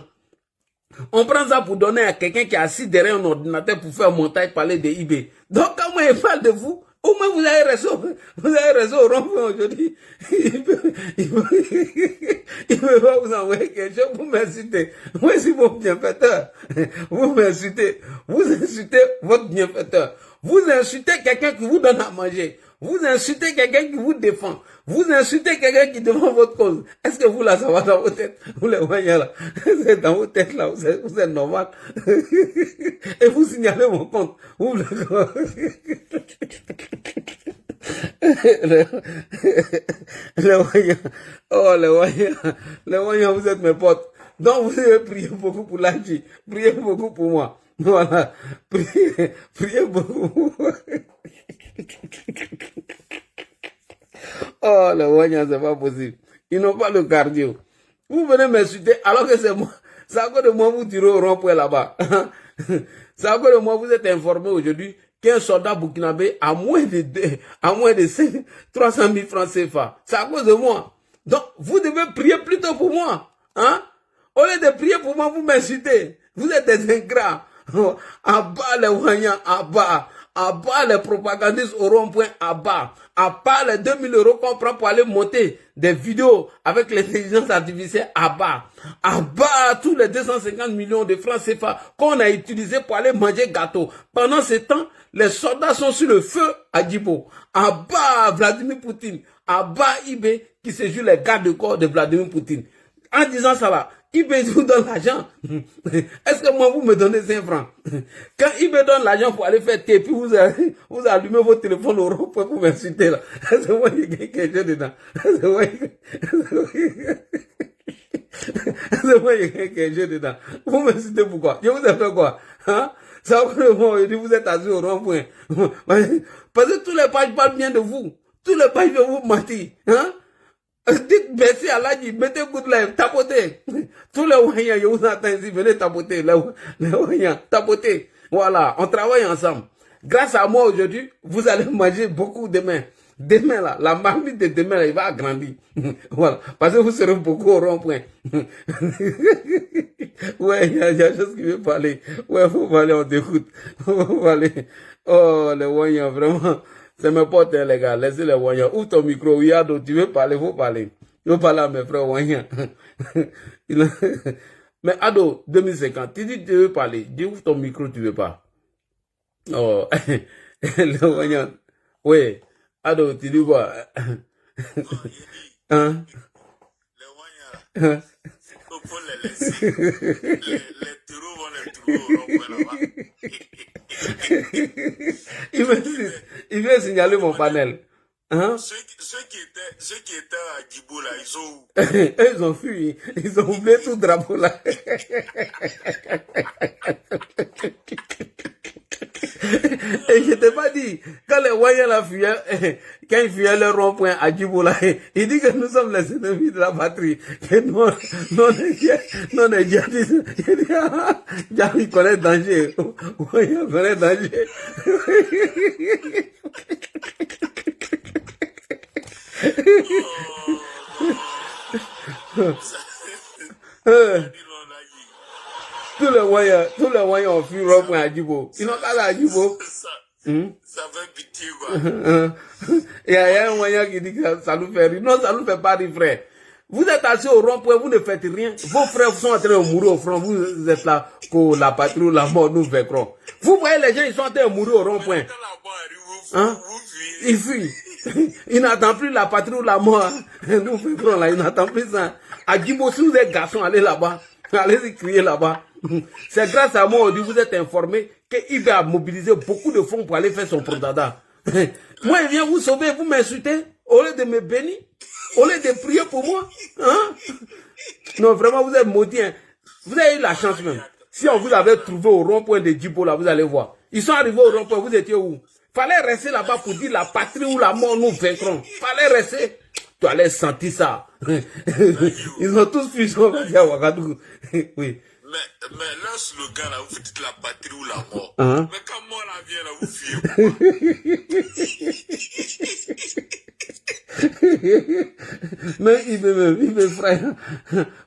On prend ça pour donner à quelqu'un qui est assis derrière un ordinateur pour faire montage, parler de eBay. Donc, quand moi, il parle de vous, au moins vous avez raison au rond-point aujourd'hui. Il peut pas vous envoyer quelque chose pour m'insulter. Moi, c'est mon bienfaiteur. Vous m'insultez. Vous insultez votre bienfaiteur. Vous insultez quelqu'un qui vous donne à manger. Vous insultez quelqu'un qui vous défend. Vous insultez quelqu'un qui défend votre cause. Est-ce que vous là, ça va dans vos têtes? Vous les voyez là. C'est dans vos têtes là. Vous êtes normal. Et vous signalez mon compte. Vous le... les voyants. Oh, les voyants. Les voyants, vous êtes mes potes. Donc, vous devez prier beaucoup pour l'Adji. Priez beaucoup pour moi. Voilà. Priez beaucoup. Oh, les voyants, c'est pas possible. Ils n'ont pas le cardio. Vous venez m'insulter alors que c'est moi. C'est à cause de moi vous tirez au rond-point là-bas. C'est à cause de moi vous êtes informé aujourd'hui qu'un soldat burkinabé a moins de 300 000 francs CFA. C'est à cause de moi. Donc, vous devez prier plutôt pour moi. Hein? Au lieu de prier pour moi, vous m'insultez. Vous êtes des ingrats. À bas les voyants, à bas les propagandistes au rond-point, à bas les 2 000 € qu'on prend pour aller monter des vidéos avec l'intelligence artificielle, à bas tous les 250 millions de francs CFA qu'on a utilisés pour aller manger gâteau. Pendant ce temps, les soldats sont sur le feu à Djibo, à bas Vladimir Poutine, à bas eBay qui se joue les gardes de corps de Vladimir Poutine. En disant ça là, eBay vous donne l'argent. Est-ce que moi vous me donnez 5 francs? Quand eBay donne l'argent pour aller faire thé, puis vous allumez votre téléphone au rond-point pour m'insulter là. Est-ce que moi il y a quelque chose dedans? Est-ce que moi il y a quelque chose dedans? Vous m'insultez pourquoi? Je vous ai fait quoi? Hein? Ça veut dire vous êtes assis au rond-point. Parce que tous les pages parlent bien de vous. Tous les pages veulent vous mentir. Hein? Dites merci à l'Adji, mettez good live, tapotez. Tous les voyants, je vous attends ici, venez tapoter. Les voyants, tapotez. Voilà, on travaille ensemble. Grâce à moi aujourd'hui, vous allez manger beaucoup demain. Demain là, la marmite de demain là, il va agrandir. Voilà, parce que vous serez beaucoup au rond-point. Ouais, il y a des choses qui veulent parler. Ouais, faut parler, on t'écoute. Faut parler. Oh, les voyants, vraiment. C'est mes potes, hein, les gars. Laissez les voyants. Ouvre ton micro. Oui, Ado, tu veux parler, faut parler. Je veux parler à mes frères voyants. Mais Ado, 2050, tu dis tu veux parler. Dis ouvre ton micro, tu veux pas. Oh, les voyants. Oui. Ado, tu dis quoi? Hein? Les voyants. Il faut les laisser. Les taureaux vont les trouver au rond-point là-bas. Il veut signaler mon panel. Hein? Ceux qui étaient à Djibo là, ils sont où? Ils ont fui. Ils ont oublié tout drapeau là. Et je t'ai pas dit, quand les voyants là fuyaient, quand ils fuyaient le rond-point à Djibo là, il dit que nous sommes les ennemis de la patrie, que nous, on est djihadistes. Il dit, il connaît le danger. Voyant connaît le danger. Tous les voyants ont fui rond-point à Djibo. Ils n'ont pas à Djibo. Ça fait pitié, quoi. Il y a un moyen qui dit que ça nous fait rire. Non, ça nous fait pas rire, frère. Vous êtes assis au rond-point, vous ne faites rien. Vos frères sont en train de mourir au front. Vous êtes là, que la patrie ou la mort nous vaincront. Vous voyez les gens, ils sont en train de mourir au rond-point. Hein? Ils fuient. Ils n'attendent plus la patrie ou la mort. Nous vaincrons là, ils n'attendent plus ça. À Djibo, si vous êtes garçon, allez là-bas. Allez-y crier là-bas. C'est grâce à moi, aujourd'hui, vous êtes informés qu'il a mobilisé beaucoup de fonds pour aller faire son propaganda. Moi, il vient vous sauver, vous m'insultez, au lieu de me bénir, au lieu de prier pour moi. Hein? Non, vraiment, vous êtes maudits. Hein? Vous avez eu la chance même. Si on vous avait trouvé au rond-point de Djibo, là, vous allez voir. Ils sont arrivés au rond-point, vous étiez où? Fallait rester là-bas pour dire la patrie ou la mort nous vaincront. Fallait rester. Tu allais sentir ça. Ils ont tous fui sur Ouagadougou. Oui. Mais leur slogan là, vous dites la patrie ou la mort. Hein? Mais quand moi la vient là, vous fuyez. Mais il me frère,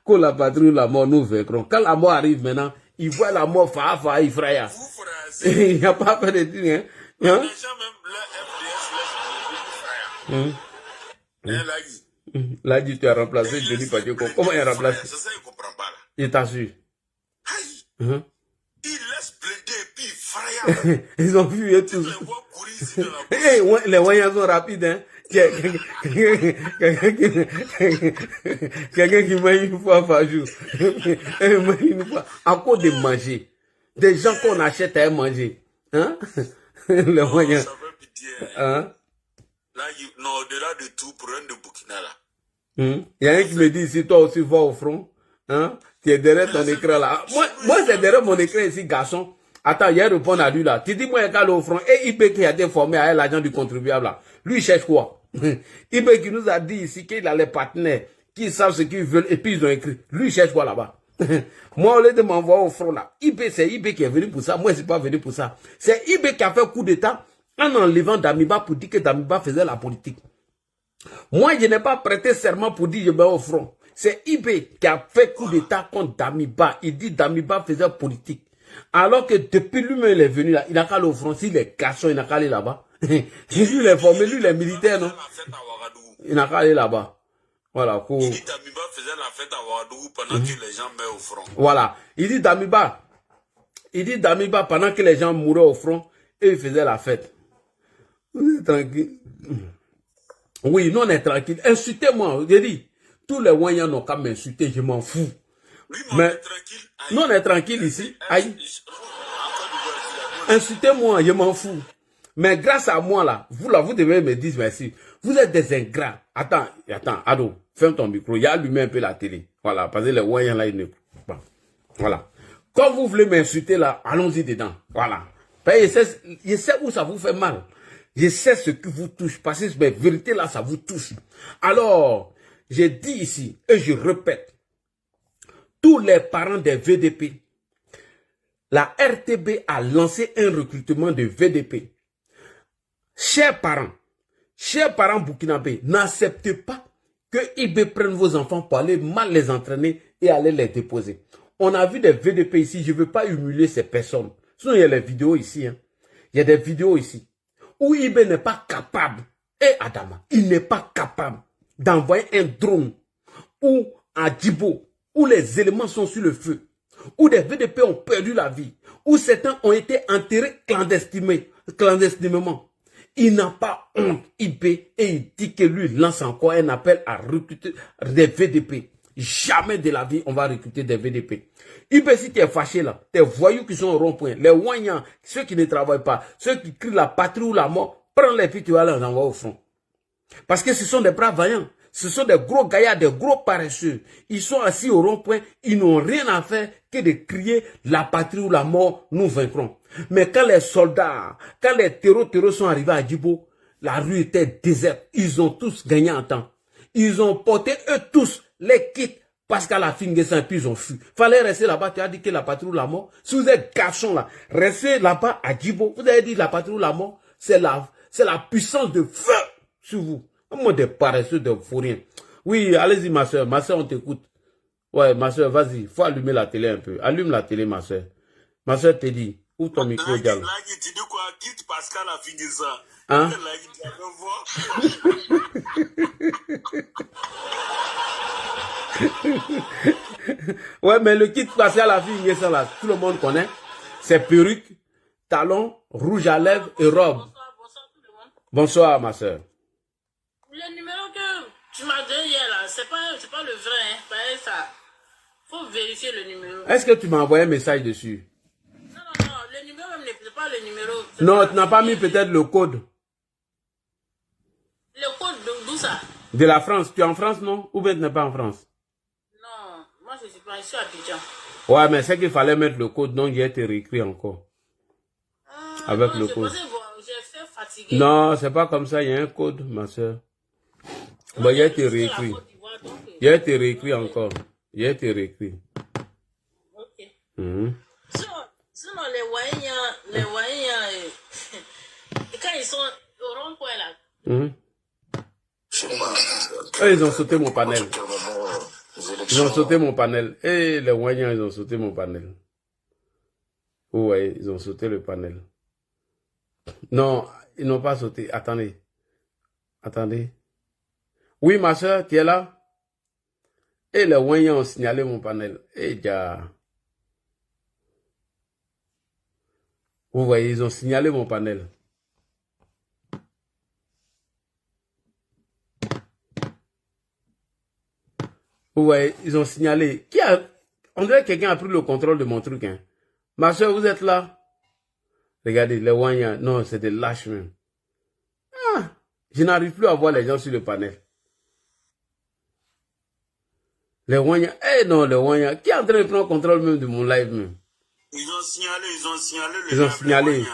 que la patrie ou la mort nous vaincront. Quand la mort arrive maintenant, il voit la mort il frère. Vous frère, Il n'y a pas fait de dire, hein? Les gens même, leur FDS, leur frère. Là, tu as remplacé Denis Padioko. Comment il a remplacé? C'est ça, il ne comprend pas là. Il t'assure. Il laisse plaider et puis frère. Ils ont vu et tous. Les voyants sont rapides, hein. Quelqu'un qui mange une fois par jour. Une fois. À cause de manger. Des gens qu'on achète à manger. Hein? Les voyants. Ça fait pitié. Hein? Là, non, au-delà de tout, pour un de Burkina là. Il y a un qui me dit, si toi aussi vas au front, hein, tu es derrière ton écran là. Moi c'est derrière mon écran ici, garçon. Attends, il y a répondu à lui là. Tu dis, moi, il est au front. Et IB qui a été formé à l'agent du contribuable là. Lui, il cherche quoi? IB qui nous a dit ici qu'il a les partenaires qui savent ce qu'ils veulent et puis ils ont écrit. Lui, il cherche quoi là-bas? Moi, au lieu de m'envoyer au front là, c'est IB qui est venu pour ça. Moi, je ne suis pas venu pour ça. C'est IB qui a fait coup d'état en enlevant Damiba pour dire que Damiba faisait la politique. Moi, je n'ai pas prêté serment pour dire que je vais au front. C'est IB qui a fait coup d'état contre Damiba. Il dit Damiba faisait politique. Alors que depuis lui-même, il est venu là, il n'a qu'à aller au front. S'il est garçon, il n'a qu'à aller là-bas. Lui, il est formé, lui, il est militaire, non? Il n'a qu'à aller là-bas. Voilà. Il dit Damiba faisait la fête à Ouagadougou pendant que les gens meurent au front. Voilà. Il dit Damiba pendant que les gens mouraient au front et il faisait la fête. Vous êtes tranquille. Oui, nous on est tranquille. Insultez-moi, j'ai dit. Tous les Wanyans n'ont qu'à m'insulter, je m'en fous. Mais nous on est tranquille ici. Aïe. Insultez-moi, je m'en fous. Mais grâce à moi là, vous devez me dire merci. Vous êtes des ingrats. Attends, Ado, ferme ton micro. Il y a allumé un peu la télé. Voilà, parce que les Wanyans là, ils ne... Bon. Voilà. Quand vous voulez m'insulter là, allons-y dedans. Voilà. Je sais où ça vous fait mal. Je sais ce qui vous touche. Parce que mes vérités là, ça vous touche. Alors, j'ai dit ici, et je répète, tous les parents des VDP, la RTB a lancé un recrutement de VDP. Chers parents burkinabés, n'acceptez pas que IB prenne vos enfants pour aller mal les entraîner et aller les déposer. On a vu des VDP ici, je ne veux pas humilier ces personnes. Sinon, il y a les vidéos ici. Hein. Il y a des vidéos ici où IB n'est pas capable, et Adama, il n'est pas capable d'envoyer un drone ou à Djibo, où les éléments sont sur le feu, où des VDP ont perdu la vie, où certains ont été enterrés clandestinement. Il n'a pas honte, IB, et il dit que lui lance encore un appel à recruter des VDP. Jamais de la vie, on va recruter des VDP. IB, si tu es fâché là, tes voyous qui sont au rond-point, les Wanyans, ceux qui ne travaillent pas, ceux qui crient la patrie ou la mort, prends les puis tu vas les envoyer au front. Parce que ce sont des braves vaillants. Ce sont des gros gaillards, des gros paresseux. Ils sont assis au rond-point, ils n'ont rien à faire que de crier la patrie ou la mort, nous vaincrons. Mais quand les soldats, quand les terreaux sont arrivés à Djibo, la rue était déserte. Ils ont tous gagné en temps. Ils ont porté eux tous les kits parce qu'à la fin de ça, puis ils ont fui. Fallait rester là-bas, tu as dit que la patrie ou la mort. Si vous êtes garçon là, restez là-bas à Djibo. Vous avez dit la patrie ou la mort, c'est la puissance de feu sur vous. Moi, des paresseux, des fourriens. Oui, allez-y, ma soeur, on t'écoute. Ouais, ma soeur, vas-y, faut allumer la télé un peu. Allume la télé, ma soeur. Ma soeur te dit, ouvre ton micro, Diallo. Là, tu dis quoi, quitte Pascal a fini ça. Hein? Ouais, mais le kit passé à la fille, ça là, tout le monde connaît. C'est perruque, talons, rouge à lèvres et robe. Bonsoir, bonsoir tout le monde. Bonsoir, ma soeur. Le numéro que tu m'as donné hier là, c'est pas le vrai, hein. Ben, ça, faut vérifier le numéro. Est-ce que tu m'as envoyé un message dessus? Non, le numéro même n'est pas le numéro. Non, tu n'as pas mis peut-être le code. Le code d'où ça? De la France. Tu es en France, non? Ou bien tu n'es pas en France? Non, moi je suis pas ici à Abidjan. Ouais, mais c'est qu'il fallait mettre le code, donc j'ai été réécrit encore. Avec non, le code. Pensé, bon, j'ai fait fatiguer. Non, c'est pas comme ça, il y a un code, ma soeur. Bon, il a été réécrit. Il a été réécrit encore. Il a été réécrit. Ok. Mhm. Sinon, les Wayens, quand ils sont au rond-point là. Mhm. Ils ont sauté mon panel. Ils ont sauté mon panel. Et les Wanyans, ils ont sauté mon panel. Ouais, ils ont sauté le panel. Non, ils n'ont pas sauté. Attendez. Attendez. Oui, ma soeur, tu es là? Et les Wanyans ont signalé mon panel. Et déjà. Vous voyez, ils ont signalé mon panel. Vous voyez, ils ont signalé. On dirait que quelqu'un a pris le contrôle de mon truc. Hein. Ma soeur, vous êtes là? Regardez, les Wanyans. Non, c'est des lâches même. Ah, je n'arrive plus à voir les gens sur le panel. Les Wanyans. Eh non, les Wanyans. Qui est en train de prendre contrôle même de mon live même? Ils ont signalé. Ils ont signalé.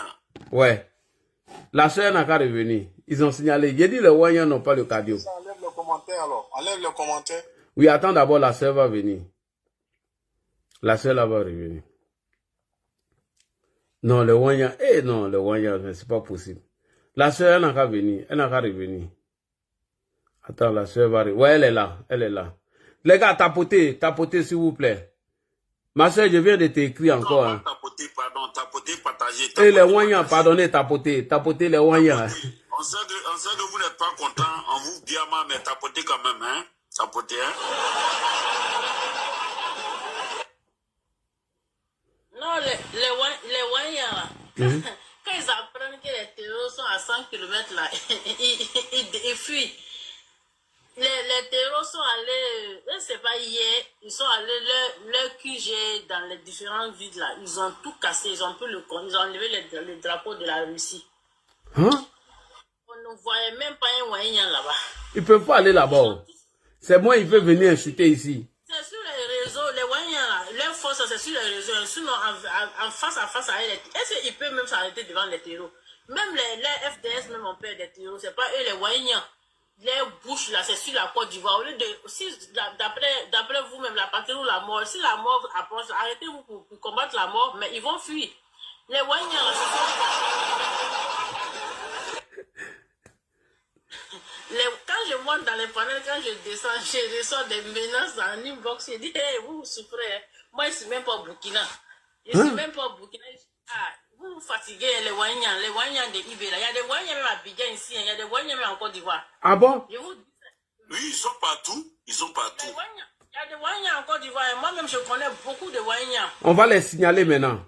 Ouais. La soeur n'a qu'à revenir. Ils ont signalé. J'ai dit les Wanyans n'ont pas le cardio. Enlève le commentaire alors. Enlève le commentaire. Oui, attends d'abord, la soeur va venir. La soeur là va revenir. Non, le Wanyans. Eh non, le Wanyans, c'est pas possible. La soeur, elle n'a qu'à venir. Elle n'a qu'à revenir. Attends, la soeur va revenir. Ouais, elle est là. Elle est là. Les gars, tapotez s'il vous plaît. Ma soeur, je viens de t'écrire encore. Hein. Tapotez, partagez. Et les Wanyans, pardonnez, tapotez les Wanyans. On sait que vous n'êtes pas content, on vous diamant, mais tapotez quand même, hein. Tapotez, hein. Non, les Wanyans là. Quand ils apprennent que les terreaux sont à 100 km là, ils fuient. Les terreaux sont allés, je ne sais pas hier, ils sont allés leur QG dans les différentes villes là. Ils ont tout cassé, ils ont enlevé les drapeaux de la Russie. Hein? On ne voyait même pas un Wanyan là-bas. Ils ne peuvent pas aller là-bas. C'est moi, ils peuvent venir insulter ici. C'est sur les réseaux, les Wanyan là, leur force c'est sur les réseaux. Sinon, en face à face à eux, est-ce qu'ils peuvent même s'arrêter devant les terreaux? Même les FDS même ont peur des terreaux, c'est pas eux les Wanyan. Les bouches là, c'est sur la Côte d'Ivoire. Au lieu de, si d'après vous-même, la patrie ou la mort, si la mort approche, arrêtez-vous pour combattre la mort, mais ils vont fuir. Les Wanyans là, quand je monte dans les panels, quand je descends, je reçois des menaces en inbox, je dis, hey, vous souffrez. Moi, je ne suis même pas au Burkina. Je ne suis même pas au Burkina. Ah, vous vous fatiguez, les Wanyans de Ibé, là. Il y a des Wanyans même à Abidjan ici, il y a des Wanyans même en Côte d'Ivoire. Ah bon? Oui, ils sont partout. Il y a des Wanyans en Côte d'Ivoire. Moi-même, je connais beaucoup de Wanyans. On va les signaler maintenant.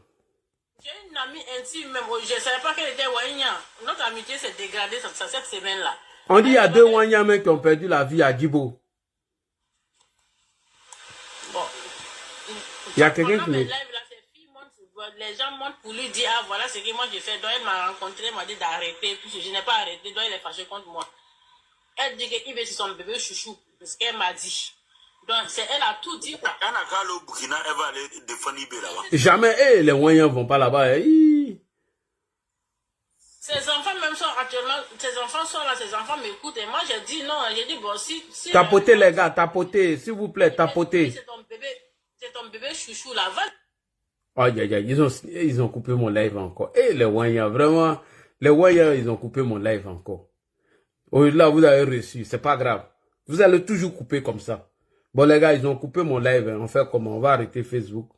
J'ai une amie intime, même. Je ne savais pas qu'elle était Wanyans. Notre amitié s'est dégradée cette semaine-là. On dit qu'il y a 2 Wanyans qui ont perdu la vie à Djibo. Bon. Il y a quelqu'un qui me... Les gens montent pour lui dire, ah voilà ce que moi j'ai fait. Donc elle m'a rencontré, elle m'a dit d'arrêter. Puis je n'ai pas arrêté, donc elle est fâchée contre moi. Elle dit qu'il veut son bébé chouchou. C'est ce qu'elle m'a dit. Donc elle a tout dit. Quoi. Elle n'a qu'à aller au Burkina, elle va aller défendre Ibé là-bas. Jamais, les Wanyans ne vont pas là-bas. Ces enfants même sont actuellement, ces enfants sont là, ces enfants m'écoutent. Et moi j'ai dit non, j'ai dit bon si tapotez les gars, tapotez, s'il vous plaît, tapotez. C'est ton bébé chouchou là, va. Aïe, aïe, aïe, ils ont coupé mon live encore. Et les Wanyans, vraiment, les Wanyans, ils ont coupé mon live encore. Là, vous avez reçu, c'est pas grave. Vous allez toujours couper comme ça. Bon, les gars, ils ont coupé mon live. On fait comment? On va arrêter Facebook.